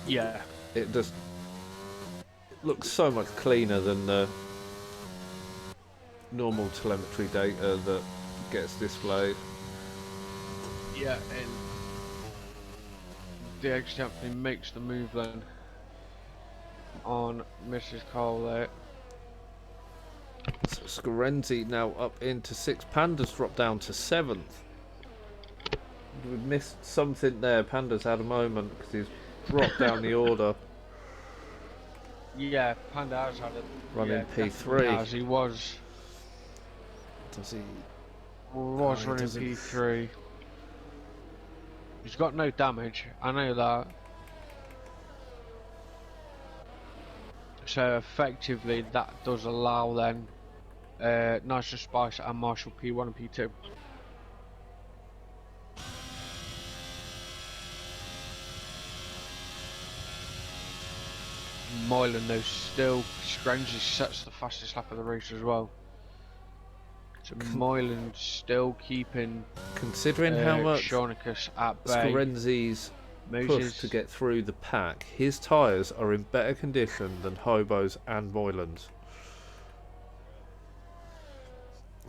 it just looks so much cleaner than the normal telemetry data that gets displayed. Yeah, and the X Champion makes the move then on Mrs. Cole there. So Scarenzi now up into 6th. Panda's dropped down to 7th. We've missed something there. Panda's had a moment because he's dropped down the order. Yeah, Panda has had it. Running P3. As he was. Does he? Was running P3. He's got no damage. I know that. So effectively, that does allow then Nice Spice and Marshall P1 and P2. Moylan though still Scrangy sets the fastest lap of the race as well. So Moylan's still keeping considering how much Shawnicus at bay. Scarenzi's push to get through the pack, his tyres are in better condition than Hobo's and Moylan's.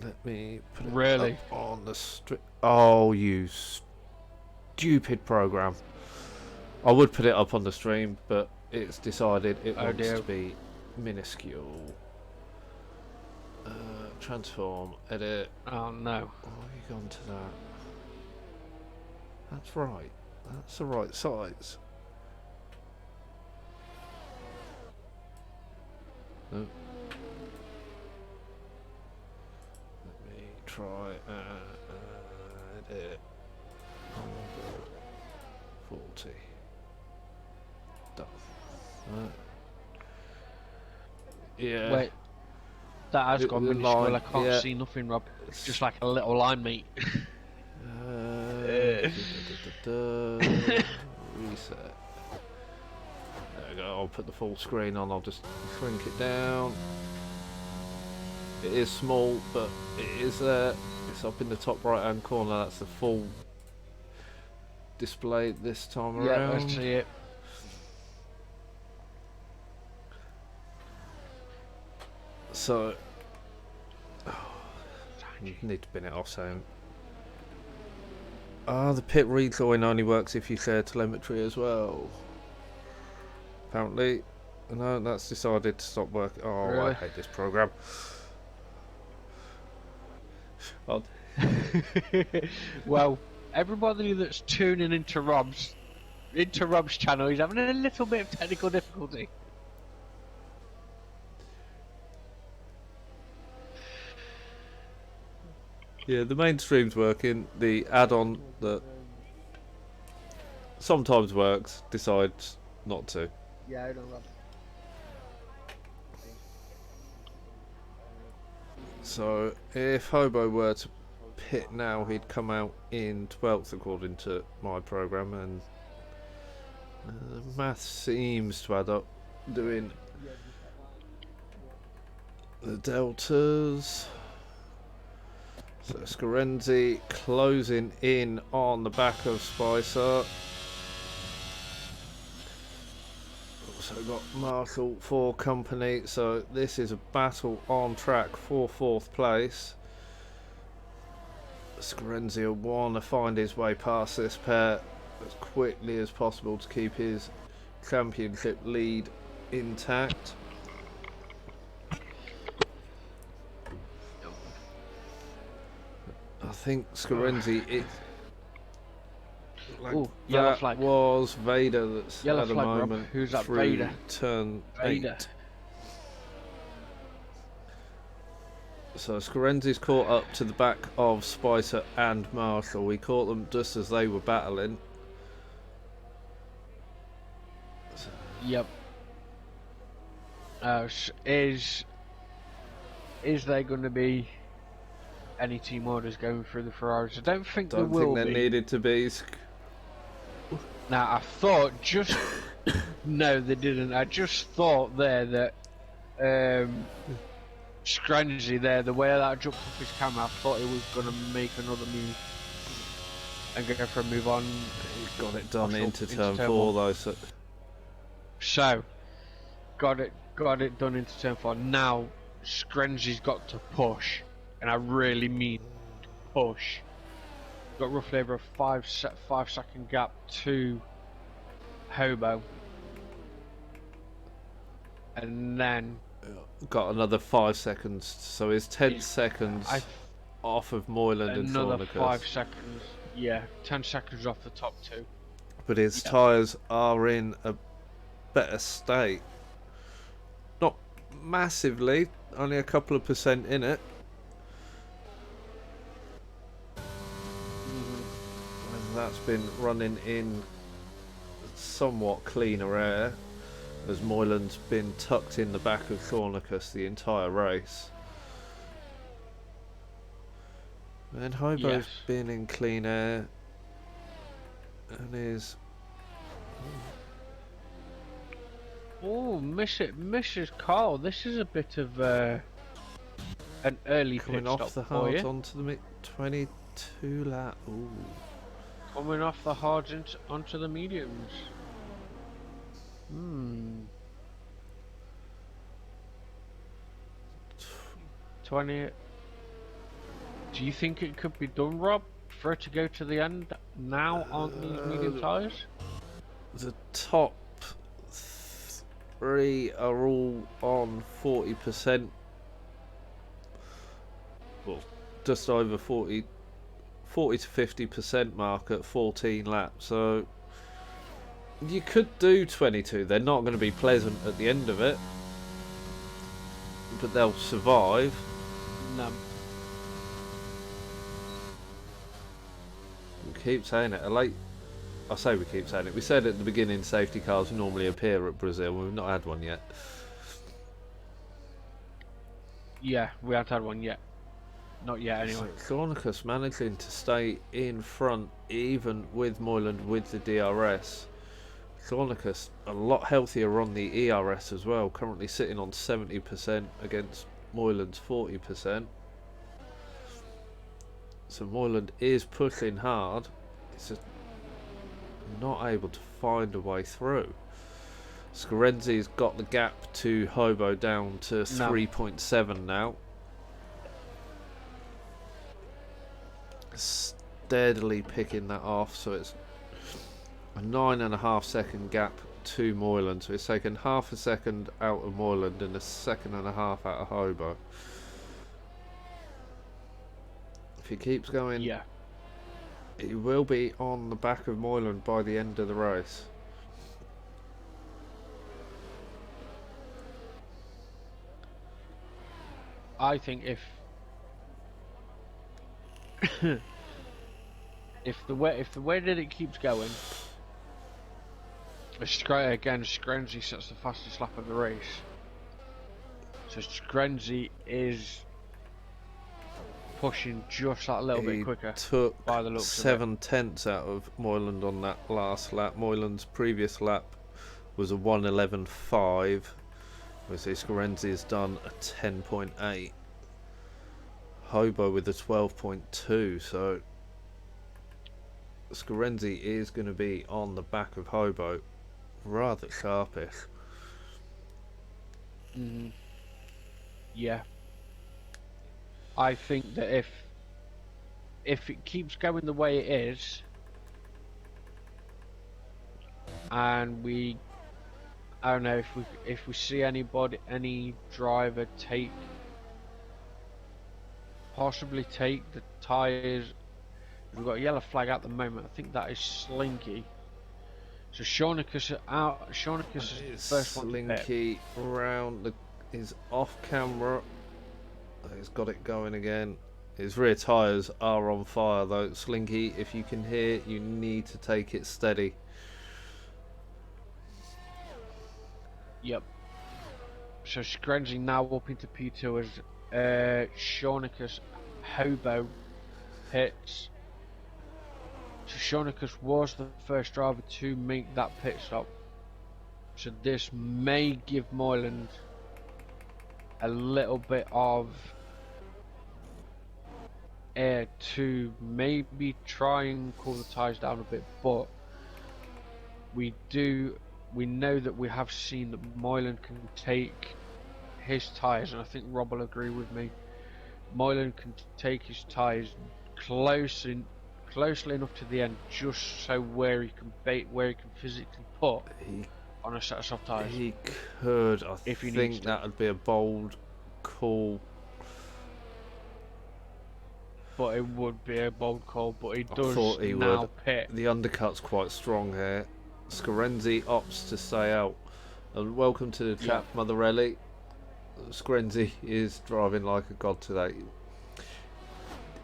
Let me put it up on the street. Oh, you stupid program. I would put it up on the stream, but it's decided it wants to be minuscule. Transform, edit. Oh no. Oh, you gone to that? That's right. That's the right size. No. Let me try edit. 40. Done. Yeah. Wait. That has gone minuscule. I can't see nothing, Rob. It's just like a little line, mate. Reset. There we go. I'll put the full screen on. I'll just shrink it down. It is small, but it is there. It's up in the top right hand corner. That's the full display this time around. Yeah, I see it. So, you need to bin it off soon. The pit rejoin only works if you share telemetry as well. Apparently. No, that's decided to stop working. Oh, really? I hate this program. Well, everybody that's tuning into Rob's channel is having a little bit of technical difficulty. Yeah, the mainstream's working. The add-on that sometimes works decides not to. Yeah, I don't know. So, if Hobo were to pit now, he'd come out in 12th according to my program, and the math seems to add up. Doing the deltas. So Scarenzi closing in on the back of Spicer. Also got Marshall for company, so this is a battle on track for 4th place. Scarenzi will want to find his way past this pair as quickly as possible to keep his championship lead intact. think Scarenzi, it like Ooh, yellow that flag. was Vader that's Yellow had a flag, Rob. moment Who's that? through Vader. turn Vader. 8. So Scarenzi's caught up to the back of Spicer and Marshall. We caught them just as they were battling. Yep. Is there going to be any team orders going through the Ferraris? I don't think there Don't will think there be. needed to be. Now, I thought just... No, they didn't. I just thought there that... Scrangy there, the way that jumped off his camera, I thought he was going to make another move and go for a move on. He's got it done into turn 4 1. though. So, got it done into turn 4. Now, Screnzy's got to push, and I really mean push. Got roughly over a 5-second gap to Hobo, and then got another 5 seconds, so he's 10 seconds off of Moyland and another Thornicus. 5 seconds. Yeah, 10 seconds off the top 2. But his tyres are in a better state. Not massively, only a couple of percent in it. And that's been running in somewhat cleaner air, as Moyland's been tucked in the back of Thornicus the entire race. And Hobo's been in clean air and is... Oh, Mrs. Carl, this is a bit of an early coming pit off stop the for hards you. onto the 22 lap. Ooh. Coming off the hards onto the mediums. 20. Do you think it could be done, Rob, for it to go to the end now on these medium tyres? The top 3 are all on 40%. Well, just over 40 to 50% mark at 14 laps. So you could do 22. They're not going to be pleasant at the end of it, but they'll survive. No. We keep saying it. I say we keep saying it. We said at the beginning safety cars normally appear at Brazil. We've not had one yet. Yeah, we haven't had one yet. Not yet, anyway. So Thornicus managing to stay in front, even with Moyland with the DRS. Thornicus a lot healthier on the ERS as well, currently sitting on 70% against Moyland's 40%. So Moyland is pushing hard, it's just not able to find a way through. Scarenzi's got the gap to Hobo down to 3.7 now. Steadily picking that off, so it's a 9.5 second gap to Moyland. So it's taken half a second out of Moyland and a second and a half out of Hobo. If he keeps going, he will be on the back of Moyland by the end of the race. I think if the way that it keeps going, again, Screnzy sets the fastest lap of the race. So Screnzy is pushing just that little bit quicker. Took by the looks 7 tenths out of Moyland on that last lap. Moyland's previous lap was a 1:11.5. Whereas Scarenzi has done a 10.8. Hobo with a 12.2. So Scarenzi is going to be on the back of Hobo, rather sharpish. Yeah, I think that if it keeps going the way it is, and I don't know, if we see any driver take possibly take the tyres. We've got a yellow flag at the moment. I think that is Slinky. So Shawnicus out. Shawnicus is the first one to pit. Slinky round is off camera. He's got it going again. His rear tyres are on fire though. Slinky, if you can hear, you need to take it steady. Yep. So Screnzy now up into P2 as Shawnicus Hobo pits. So Shawnicus was the first driver to make that pit stop. So this may give Moyland a little bit of air to maybe try and cool the tyres down a bit, but we know that we have seen that Moyland can take his tyres, and I think Rob will agree with me. Moyland can take his tyres closely enough to the end, just so where he can physically put on a set of soft tyres. He could. I think that would be a bold call. But it would be a bold call, but he does now pit. The undercut's quite strong here. Scarenzi opts to stay out. And welcome to the chat, Motherelli. Scarenzi is driving like a god today.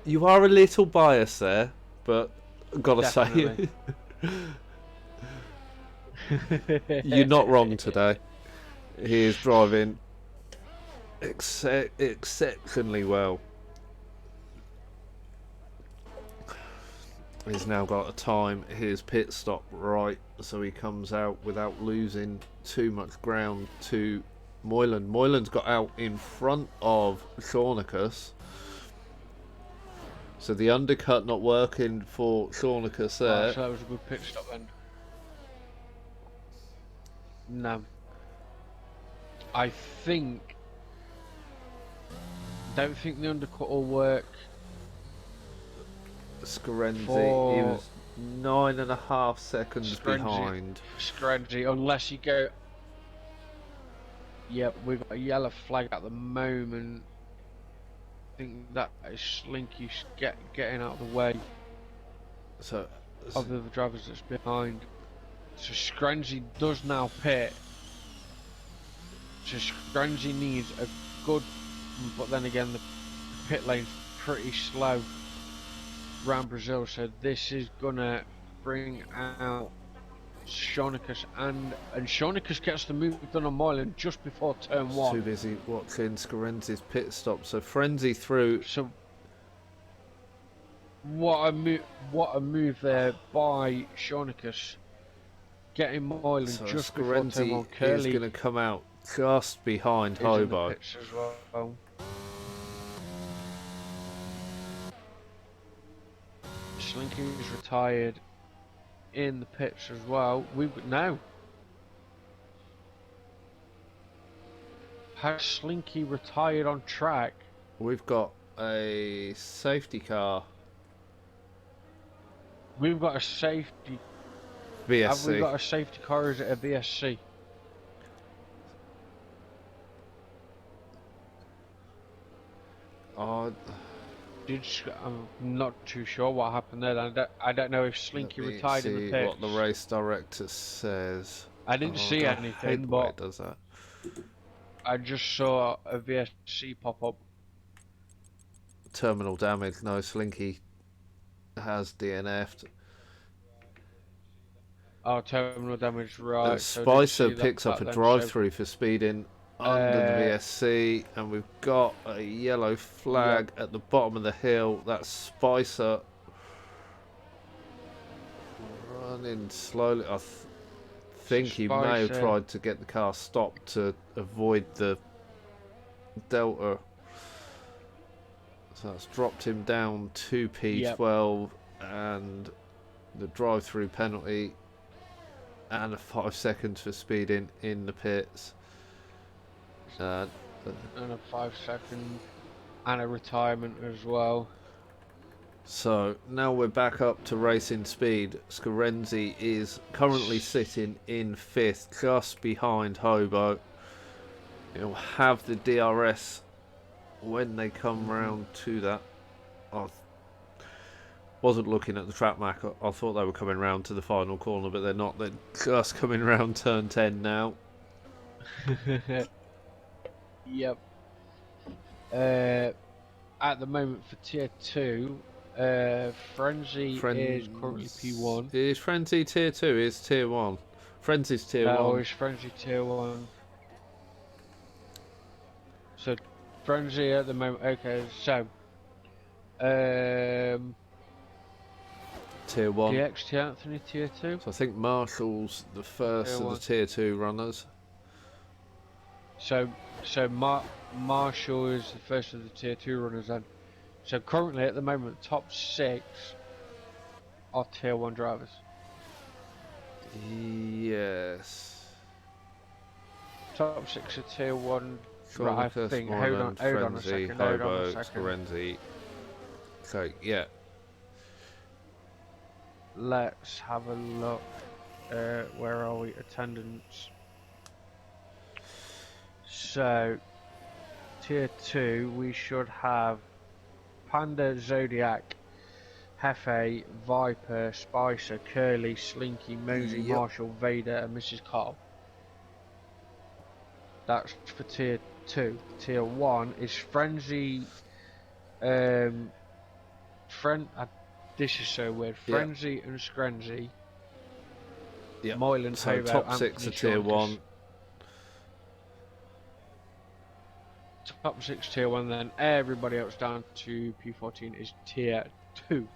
You are a little biased there, but I've got to say, you're not wrong today. He is driving exceptionally well. He's now got to time his pit stop right so he comes out without losing too much ground to Moyland. Moyland's got out in front of Shawnicus. So the undercut not working for Shawnicus there. So that was a good pit stop then. No. I don't think the undercut will work. Scarenzi, he was 9.5 seconds behind. Scarenzi, unless you go. Yep, we've got a yellow flag at the moment. I think that is Slinky getting out of the way of the drivers that's behind. So Scarenzi does now pit. So Scarenzi needs a good, but then again the pit lane's pretty slow around Brazil, so this is gonna bring out Shawnicus, and Shawnicus gets the move done on Moyland just before turn 1. Too busy watching Scarenzi's pit stop. So Frenzy through. So what a move there by Shawnicus, getting Moyland So just before turn 1. Scarenzi is going to come out just behind Hobo. Well. Slinky is retired in the pits as well. Has Slinky retired on track? We've got a safety car. We've got a safety. VSC. Have we got a safety car? Or is it a VSC? I'm not too sure what happened there. I don't know if Slinky retired in the pits. What the race director says. I didn't see anything, but it does that. I just saw a VSC pop up. Terminal damage. No, Slinky has DNF'd. Oh, terminal damage, right. Spicer picks up a drive-through for speeding under the VSC, and we've got a yellow flag at the bottom of the hill. That's Spicer running slowly. I think he may have tried to get the car stopped to avoid the Delta. So that's dropped him down to P12 and the drive-through penalty and a 5 seconds for speeding in the pits. And a 5 second and a retirement as well. So now we're back up to racing speed. Scarenzi is currently sitting in 5th, just behind Hobo. He'll have the DRS when they come Mhm. round to that. I wasn't looking at the track map. I thought they were coming round to the final corner, but they're not. They're just coming round turn 10 now. Yep. At the moment for tier 2, Frenzy is currently Friends P1. is Frenzy tier 2. Is tier 1. Frenzy's tier No, 1. is Frenzy tier 1. So Frenzy at the moment. Okay, so Tier 1. DXT Anthony tier 2. So I think Marshall's the first Tier of the 1. tier 2 runners. So Marshall is the first of the tier 2 runners then. So currently at the moment, top 6 are tier 1 drivers. Yes. Top 6 are tier 1. Right, I Chronicus, think. Moyland, Hold on a Frenzy, second. Hold on a Hobo, second. Scorenzi. So, yeah. Let's have a look. Where are we? Attendance. So, tier 2, we should have Panda, Zodiac, Hefe, Viper, Spicer, Curly, Slinky, Mosey, Yep. Marshall, Vader, and Mrs. Carl. That's for tier 2. Tier 1 is Frenzy. Um, this is so weird. Yep. Frenzy and Screnzy, Yep. Moyland, So, Hobo, top 6 Anthony, are tier Shornicus. 1. Top 6 tier 1, then everybody else down to P14 is tier 2.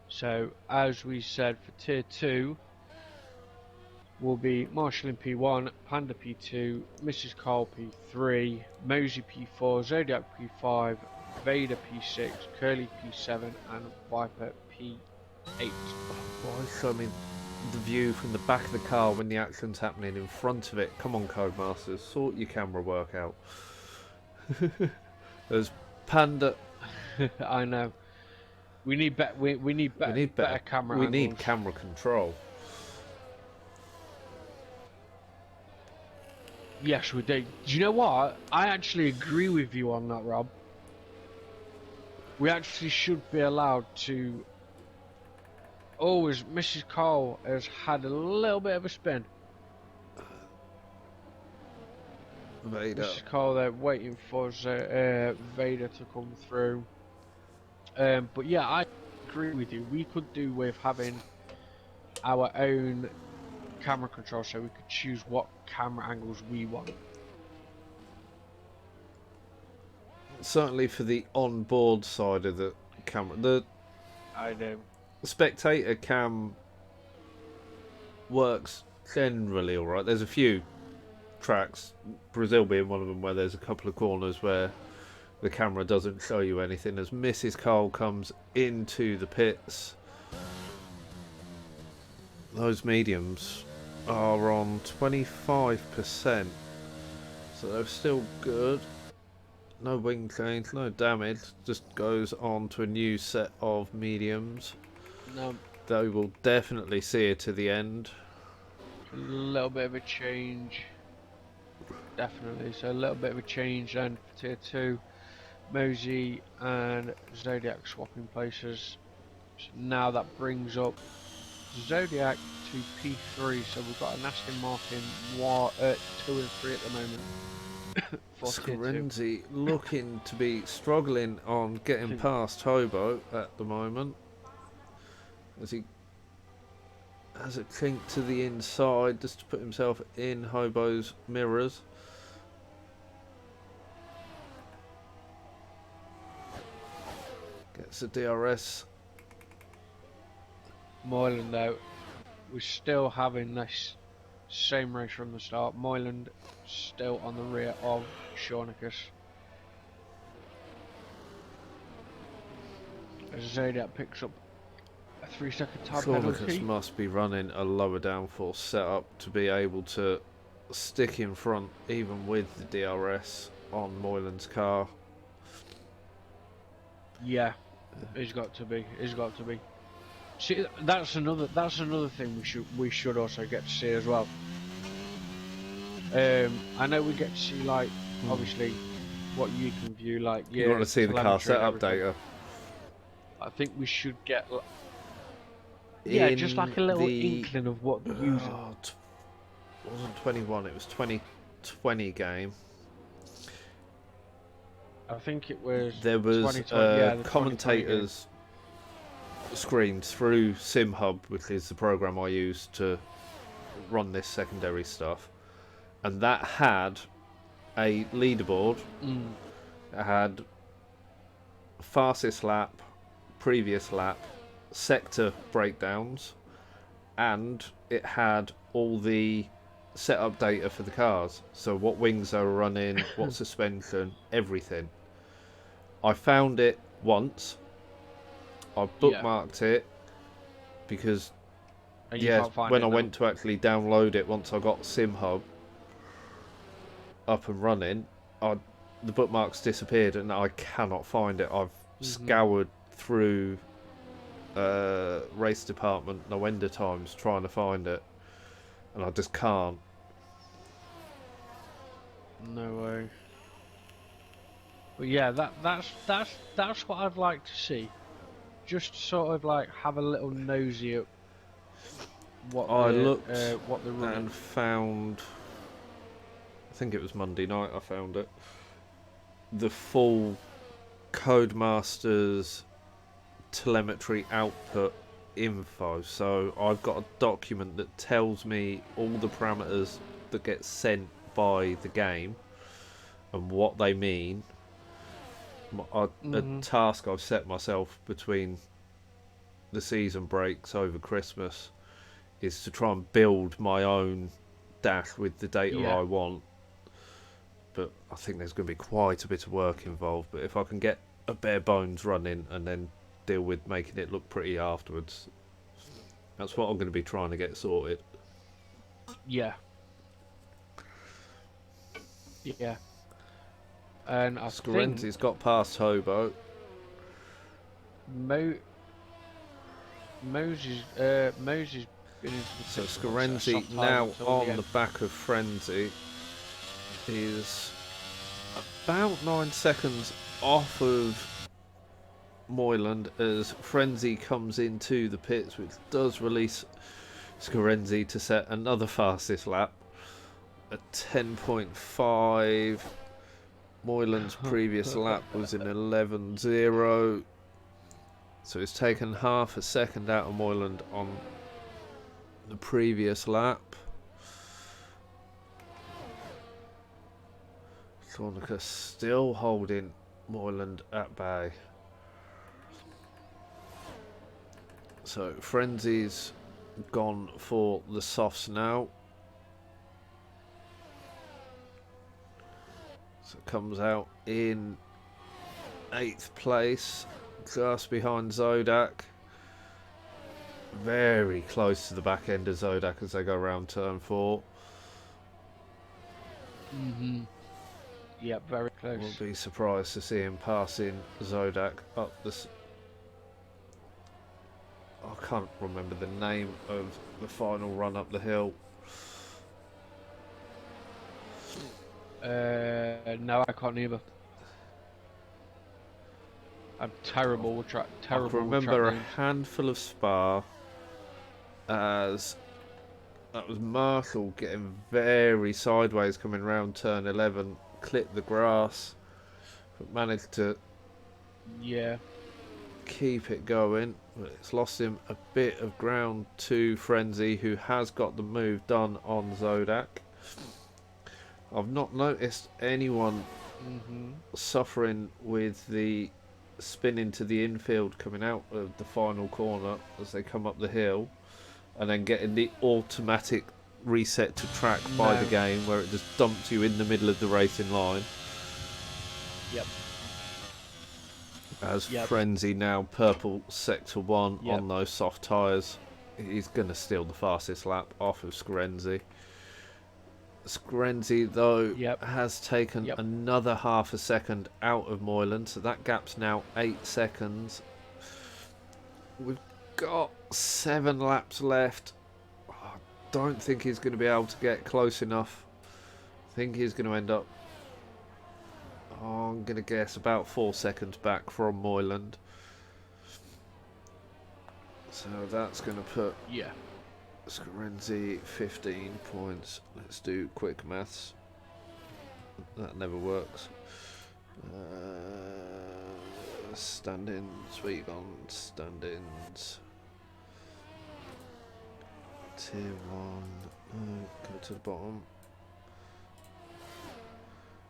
So, as we said, for tier 2 will be Marshall in P1, Panda P2, Mrs. Carl P3, Mosey P4, Zodiac P5, Vader P6, Curly P7, and Viper P8. Why show me the view from the back of the car when the action's happening in front of it? Come on, Codemasters, sort your camera work out. There's Panda. I know. We need better camera We angles. need camera control. Yes, we do. Do you know what? I actually agree with you on that, Rob. We actually should be allowed to. Always, Mrs. Cole has had a little bit of a spin. Vader. Mrs. Cole, they're waiting for Vader to come through. But yeah, I agree with you. We could do with having our own camera control so we could choose what camera angles we want. Certainly for the on-board side of the camera. The I know. spectator cam works generally alright. There's a few tracks, Brazil being one of them, where there's a couple of corners where the camera doesn't show you anything. As Mrs. Cole comes into the pits, those mediums are on 25%, so they're still good. No wing change, no damage, just goes on to a new set of mediums. No, They will definitely see it to the end. a little bit of a change. Definitely. So a little bit of a change then for tier 2. Mosey and Zodiac swapping places. So now that brings up Zodiac to P3. So we've got an Aston Martin 2 and 3 at the moment. For tier 2. Scorenzi looking to be struggling on getting past Hobo at the moment, as he has a chink to the inside just to put himself in Hobo's mirrors. Gets the DRS. Moyland though, we're still having this same race from the start. Moyland still on the rear of Shornicus. As Zodiac picks up a 3-second time Shornicus penalty. must be running a lower downforce setup to be able to stick in front even with the DRS on Moyland's car. Yeah, he's got to be. He's got to be. See, that's another thing we should also get to see as well. I know we get to see like obviously what you can view, like You want your to see the car telemetry and setup everything. data I think we should get, yeah, just in like a little the inkling of what the user. it wasn't 21, it was 2020 game. I think it was There was 2020. Yeah, the 2020 game. commentators screen through SimHub, which is the program I use to run this secondary stuff, and that had a leaderboard. It had fastest lap, previous lap, sector breakdowns, and it had all the setup data for the cars. So what wings they were running, what suspension, everything. I found it once. I Yeah, bookmarked it because, and you yeah, can't find when I it now. went to actually download it once I got SimHub up and running, the bookmarks disappeared and I cannot find it. I've scoured through race department no end of times trying to find it, and I just can't. No way. But yeah, that's what I'd like to see. Just sort of like have a little nosy at I looked what they're running. and found, I think it was Monday night I found it, the full Codemasters telemetry output info. So I've got a document that tells me all the parameters that get sent by the game and what they mean. A task I've set myself between the season breaks over Christmas is to try and build my own dash with the data Yeah, I want. But I think there's going to be quite a bit of work involved. But if I can get a bare bones running and then deal with making it look pretty afterwards, that's what I'm going to be trying to get sorted. yeah, yeah. And I think Scorenzi's got past Hobo. Moses been into the So pits with a set of Scorenzi soft tyres now until the on the end. back of Frenzy is about 9 seconds off of Moyland as Frenzy comes into the pits, which does release Scorenzi to set another fastest lap at 10.5. Moyland's previous lap was in 11.0, so it's taken half a second out of Moyland on the previous lap. Sonica still holding Moyland at bay. So Frenzy's gone for the softs now. So it comes out in 8th place, just behind Zodak. Very close to the back end of Zodak as they go around turn 4. Yep, very close. Won't be surprised to see him passing Zodak up this. I can't remember the name of the final run up the hill. No, I can't either. I'm terrible with track. Terrible. I can remember a handful of Spa as that was Marshall getting very sideways coming round turn 11, clipped the grass, but managed to keep it going. But it's lost him a bit of ground to Frenzy, who has got the move done on Zodak. I've not noticed anyone suffering with the spin into the infield coming out of the final corner as they come up the hill, and then getting the automatic reset to track by the game where it just dumps you in the middle of the racing line. Yep. As Frenzy now purple sector 1 on those soft tyres. He's going to steal the fastest lap off of Scorenzi. Scorenzi, though, has taken another half a second out of Moyland, so that gap's now 8 seconds. We've got 7 laps left. I don't think he's going to be able to get close enough. I think he's going to end up I'm going to guess about 4 seconds back from Moyland. So that's going to put Scorenzi 15 points. Let's do quick maths. That never works. Stand-ins, we've gone stand-ins. Tier 1, go to the bottom.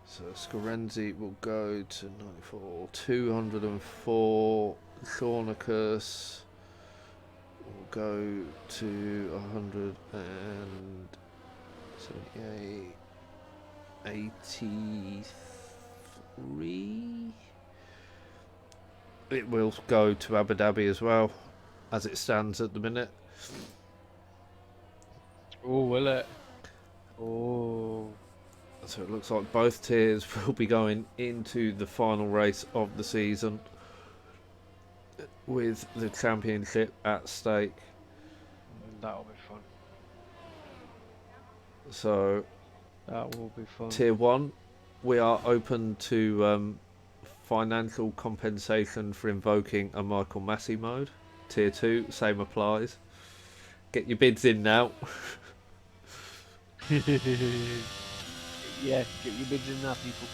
So Scorenzi will go to 94, 204, Thornicus will go to 178, 83. It will go to Abu Dhabi as well, as it stands at the minute. Oh, will it? Oh. So it looks like both tiers will be going into the final race of the season with the championship at stake. That'll be fun. So that will be fun. Tier 1, we are open to financial compensation for invoking a Michael Massey mode. Tier 2, same applies. Get your bids in now. Yeah, get your bids in now, people.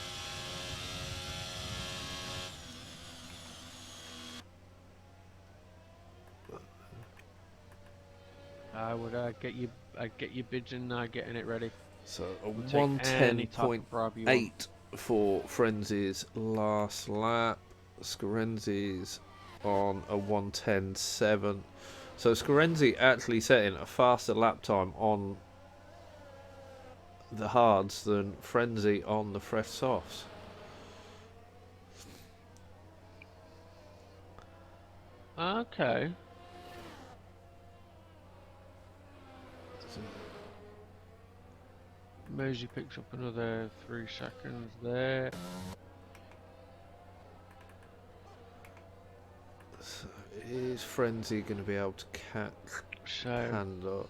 I'd get your bids in now, getting it ready. So a 110.8 for Frenzy's last lap. Scorenzi's on a 110.7. So Scorenzi actually setting a faster lap time on the hards than Frenzy on the fresh softs. Okay. Mosey picks up another 3 seconds there. So is Frenzy going to be able to catch Panda?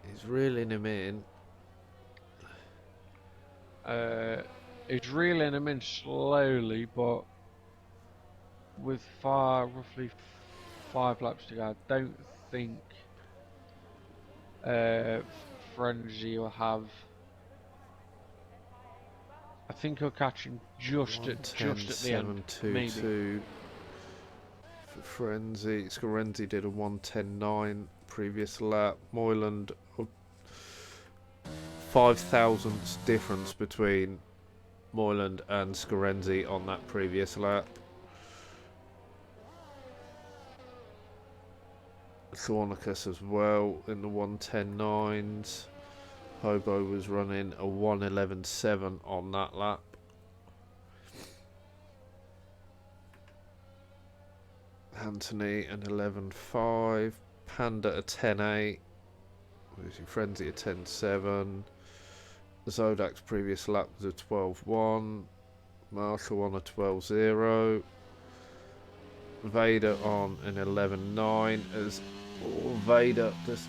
He's reeling him in. He's reeling him in slowly, but with roughly 5 laps to go, I don't think Frenzy will have. I think he'll catch him just at the end. 7.22 for Frenzy. Scorenzi did a 110.9 previous lap. Moyland, 5 thousandths difference between Moyland and Scorenzi on that previous lap. Thornicus as well in the 110.9s. Hobo was running a 111.7 on that lap. Anthony an 11.5. Panda a 10.8. Frenzy a 10.7. Zodak's previous lap was a 12.1. Marshall on a 12.0. Vader on an 11.9 as Vader just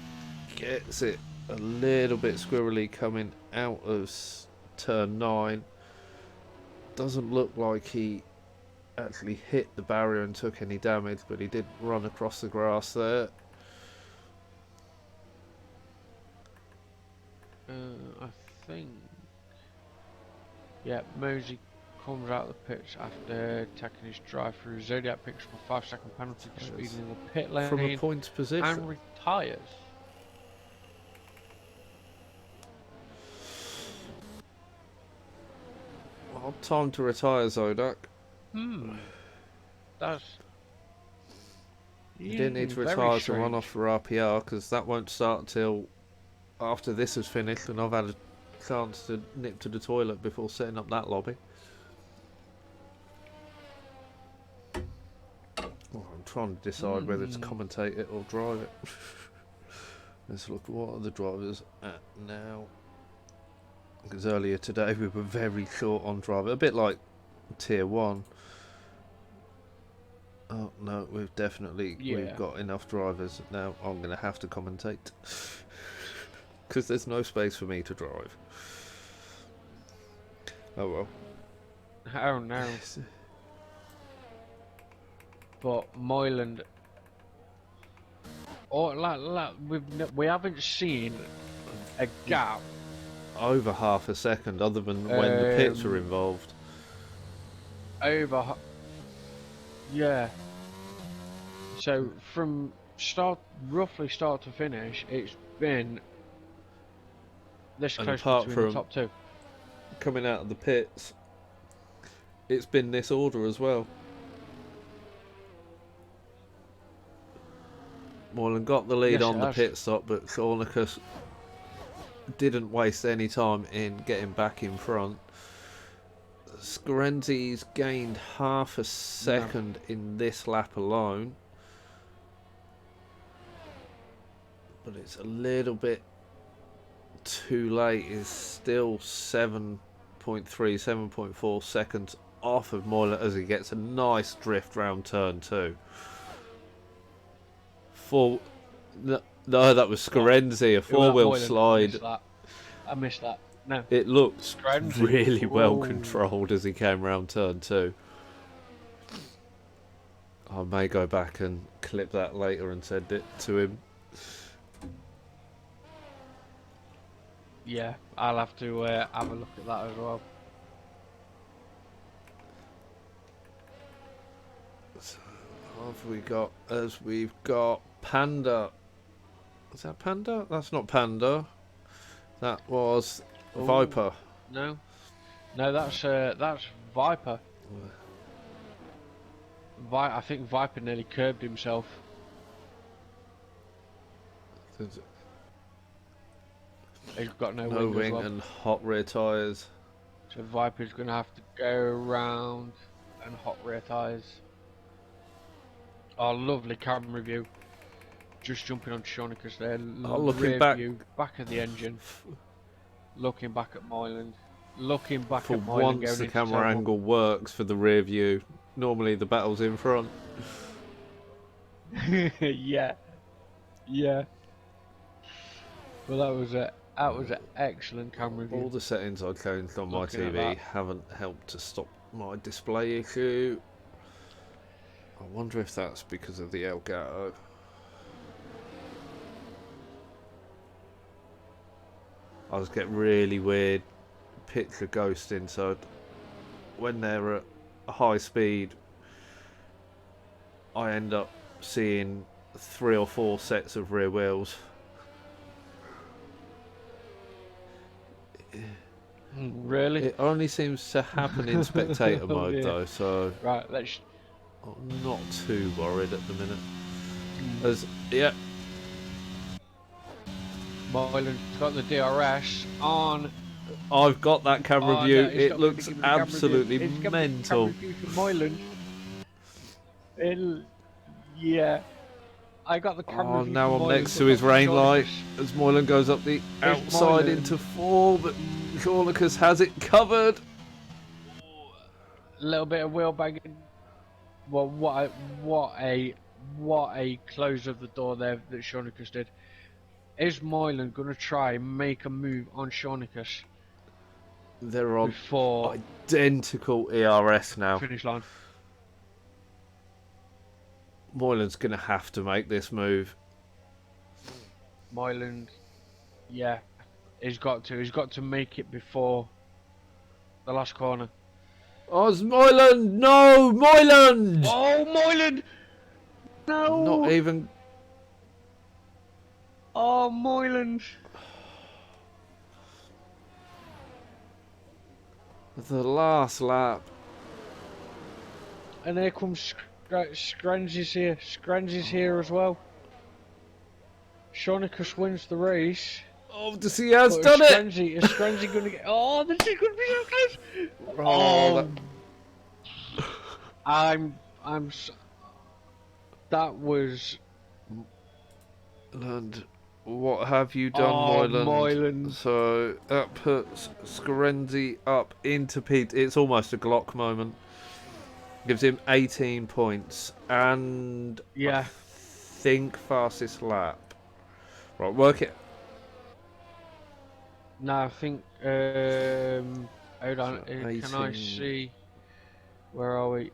gets it a little bit squirrely coming out of turn 9. Doesn't look like he actually hit the barrier and took any damage, but he did run across the grass there. I think. Yeah, Mosey comes out of the pits after taking his drive through. Zodiac picks up a 5-second penalty for speeding in the pit lane from a points position and retires. Odd time to retire, Zodak. That's. You didn't need to retire to run off for RPR, because that won't start till after this is finished and I've had a chance to nip to the toilet before setting up that lobby. Well, I'm trying to decide whether to commentate it or drive it. Let's look at what are the drivers at now. Because earlier today we were very short on driver, a bit like Tier 1. Oh no, we've got enough drivers now. I'm going to have to commentate because there's no space for me to drive. Oh well. Oh no. But Moyland, or like we haven't seen a gap. Over half a second, other than when the pits were Um, involved. over, yeah. So from roughly start to finish, it's been this And close apart between the from top two. coming out of the pits, it's been this order as well. Moreland got the lead Yes, it on the has. pit stop, but Cornicus didn't waste any time in getting back in front. Scarenzi's gained half a No. second in this lap alone, but it's a little bit too late. It's still 7.3, 7.4 seconds off of Moylan as he gets a nice drift round turn two. No, that was Scarenzi, a Who was that? four-wheel Moylan. I slide. missed that. I missed that. No. It looked Scranzy. really well Whoa. controlled as he came round turn two. I may go back and clip that later and send it to him. Yeah, I'll have to have a look at that as well. So, what have we got? As we've got Panda. Is that Panda? That's not Panda. That was Ooh, Viper. no, no, that's Viper. I think Viper nearly curbed himself. He's got no No wing as wing well. and hot rear tyres. So Viper's going to have to go around and hot rear tyres. Oh, lovely camera view. Just jumping on Shonicus there. Oh, looking Rear back view, back of the engine. Looking back at Moyland. Looking back for at Moyland once, going the into camera turn one. angle works for the rear view. Normally, the battle's in front. Yeah, yeah. Well, that was an excellent camera view. All the settings I changed on my Looking at TV that. haven't helped to stop my display issue. I wonder if that's because of the Elgato. I was getting really weird picture ghosting, so when they're at a high speed, I end up seeing 3 or 4 sets of rear wheels. Really? It only seems to happen in spectator Oh mode dear. though, so Right, let's. I'm not too worried at the minute. As yeah, Moylan's got the DRS on. I've got that camera Oh no, view. he's It got me to looks give me the camera view. absolutely He's got me the camera mental. view for Moyland. Yeah, I got the camera Oh, view for now I'm Moyland, next to but his not for rain light Shonicus. as Moylan goes up the It's outside Moyland. into 4, but Cornicus has it covered. A little bit of wheel banging. Well, what a close of the door there that Shonicus did. Is Moylan gonna try and make a move on Shonicus They're on before identical ERS now. finish line? Moylan's going to have to make this move. Moylan, yeah, he's got to. He's got to make it before the last corner. Oh, it's Moylan! No, Moylan! Oh, Moylan! Not No! even. Oh, Moylan! The last lap. And here comes Scranzy's here. Scranzy's here as well. Shonicus wins the race. Oh, he has But done it! Is Scranzy going to get... Oh, this is going to be so close! Oh, I'm... That was... And what have you done, Oh, Moylan? Moylan. So that puts Scarenzi up into Pete. It's almost a Glock moment. Gives him 18 points and Yeah. I think fastest lap. Right, work it. No, I think... Hold on, So can I 18. see? Where are we?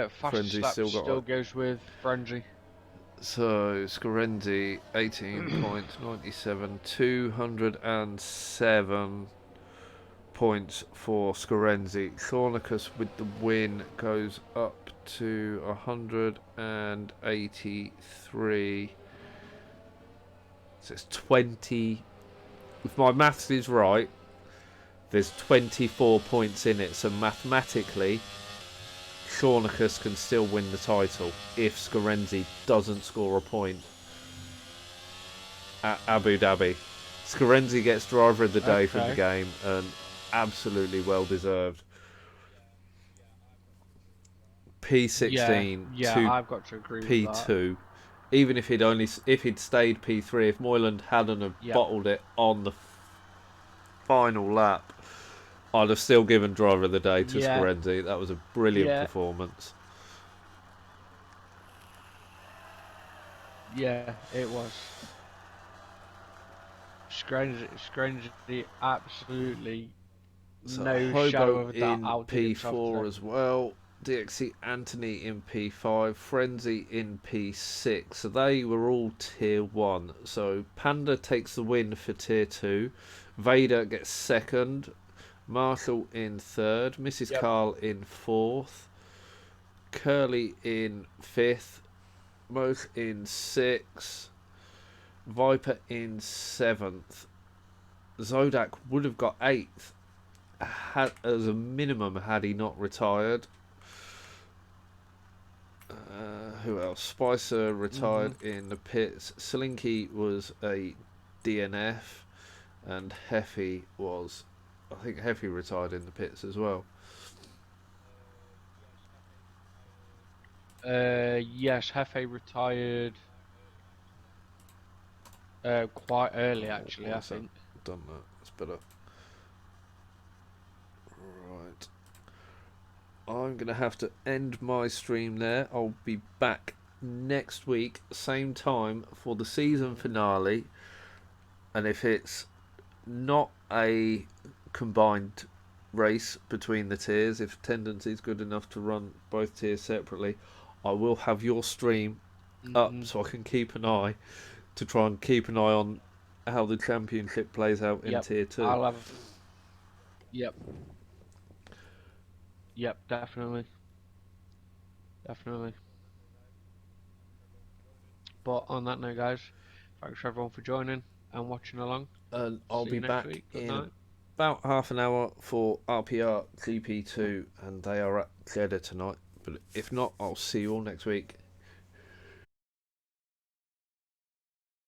Fastest Frenzy lap still got still it. goes with Frenzy. So Scorenzi 18.97, 207 points for Scorenzi. Thornicus with the win goes up to 183. So it's 20. If my maths is right, there's 24 points in it. So mathematically, Thornicus can still win the title if Scorenzi doesn't score a point at Abu Dhabi. Scorenzi gets driver of the day from the Okay. game and absolutely well deserved. Yeah, P16 yeah, to I've got to agree with that. P2. Even if he'd stayed P3, if Moyland hadn't have Yep. bottled it on the final lap, I'd have still given driver of the day to Yeah, Scorenzi. That was a brilliant yeah, performance. yeah, it was. Scrounge, absolutely So no shadow Hobo of a doubt in outdid himself P4 today. as well. DXC Anthony in P5, Frenzy in P6. So they were all tier 1. So Panda takes the win for tier 2. Vader gets second. Marshall in third. Mrs. Yep. Carl in fourth. Curly in fifth. Moth in sixth. Viper in seventh. Zodak would have got eighth as a minimum had he not retired. Who else? Spicer Mhm. retired in the pits. Slinky was a DNF, and Heffy was, I think Heffy retired in the pits as well. Yes, Hefe retired quite early Oh, actually, why I is that think. done that? It's better. Right. I'm going to have to end my stream there. I'll be back next week, same time, for the season Mhm. finale. And if it's not a combined race between the tiers, if tendency is good enough to run both tiers separately, I will have your stream up Mhm. so I can keep an eye to try and keep an eye on how the championship plays out in Yep. tier 2. I'll have. Yep. Yep. Definitely. Definitely. But on that note, guys, thanks everyone for joining and watching along. And I'll See be you next back week. Good in night. about half an hour for RPR GP2, and they are at Jeddah tonight. But if not, I'll see you all next week.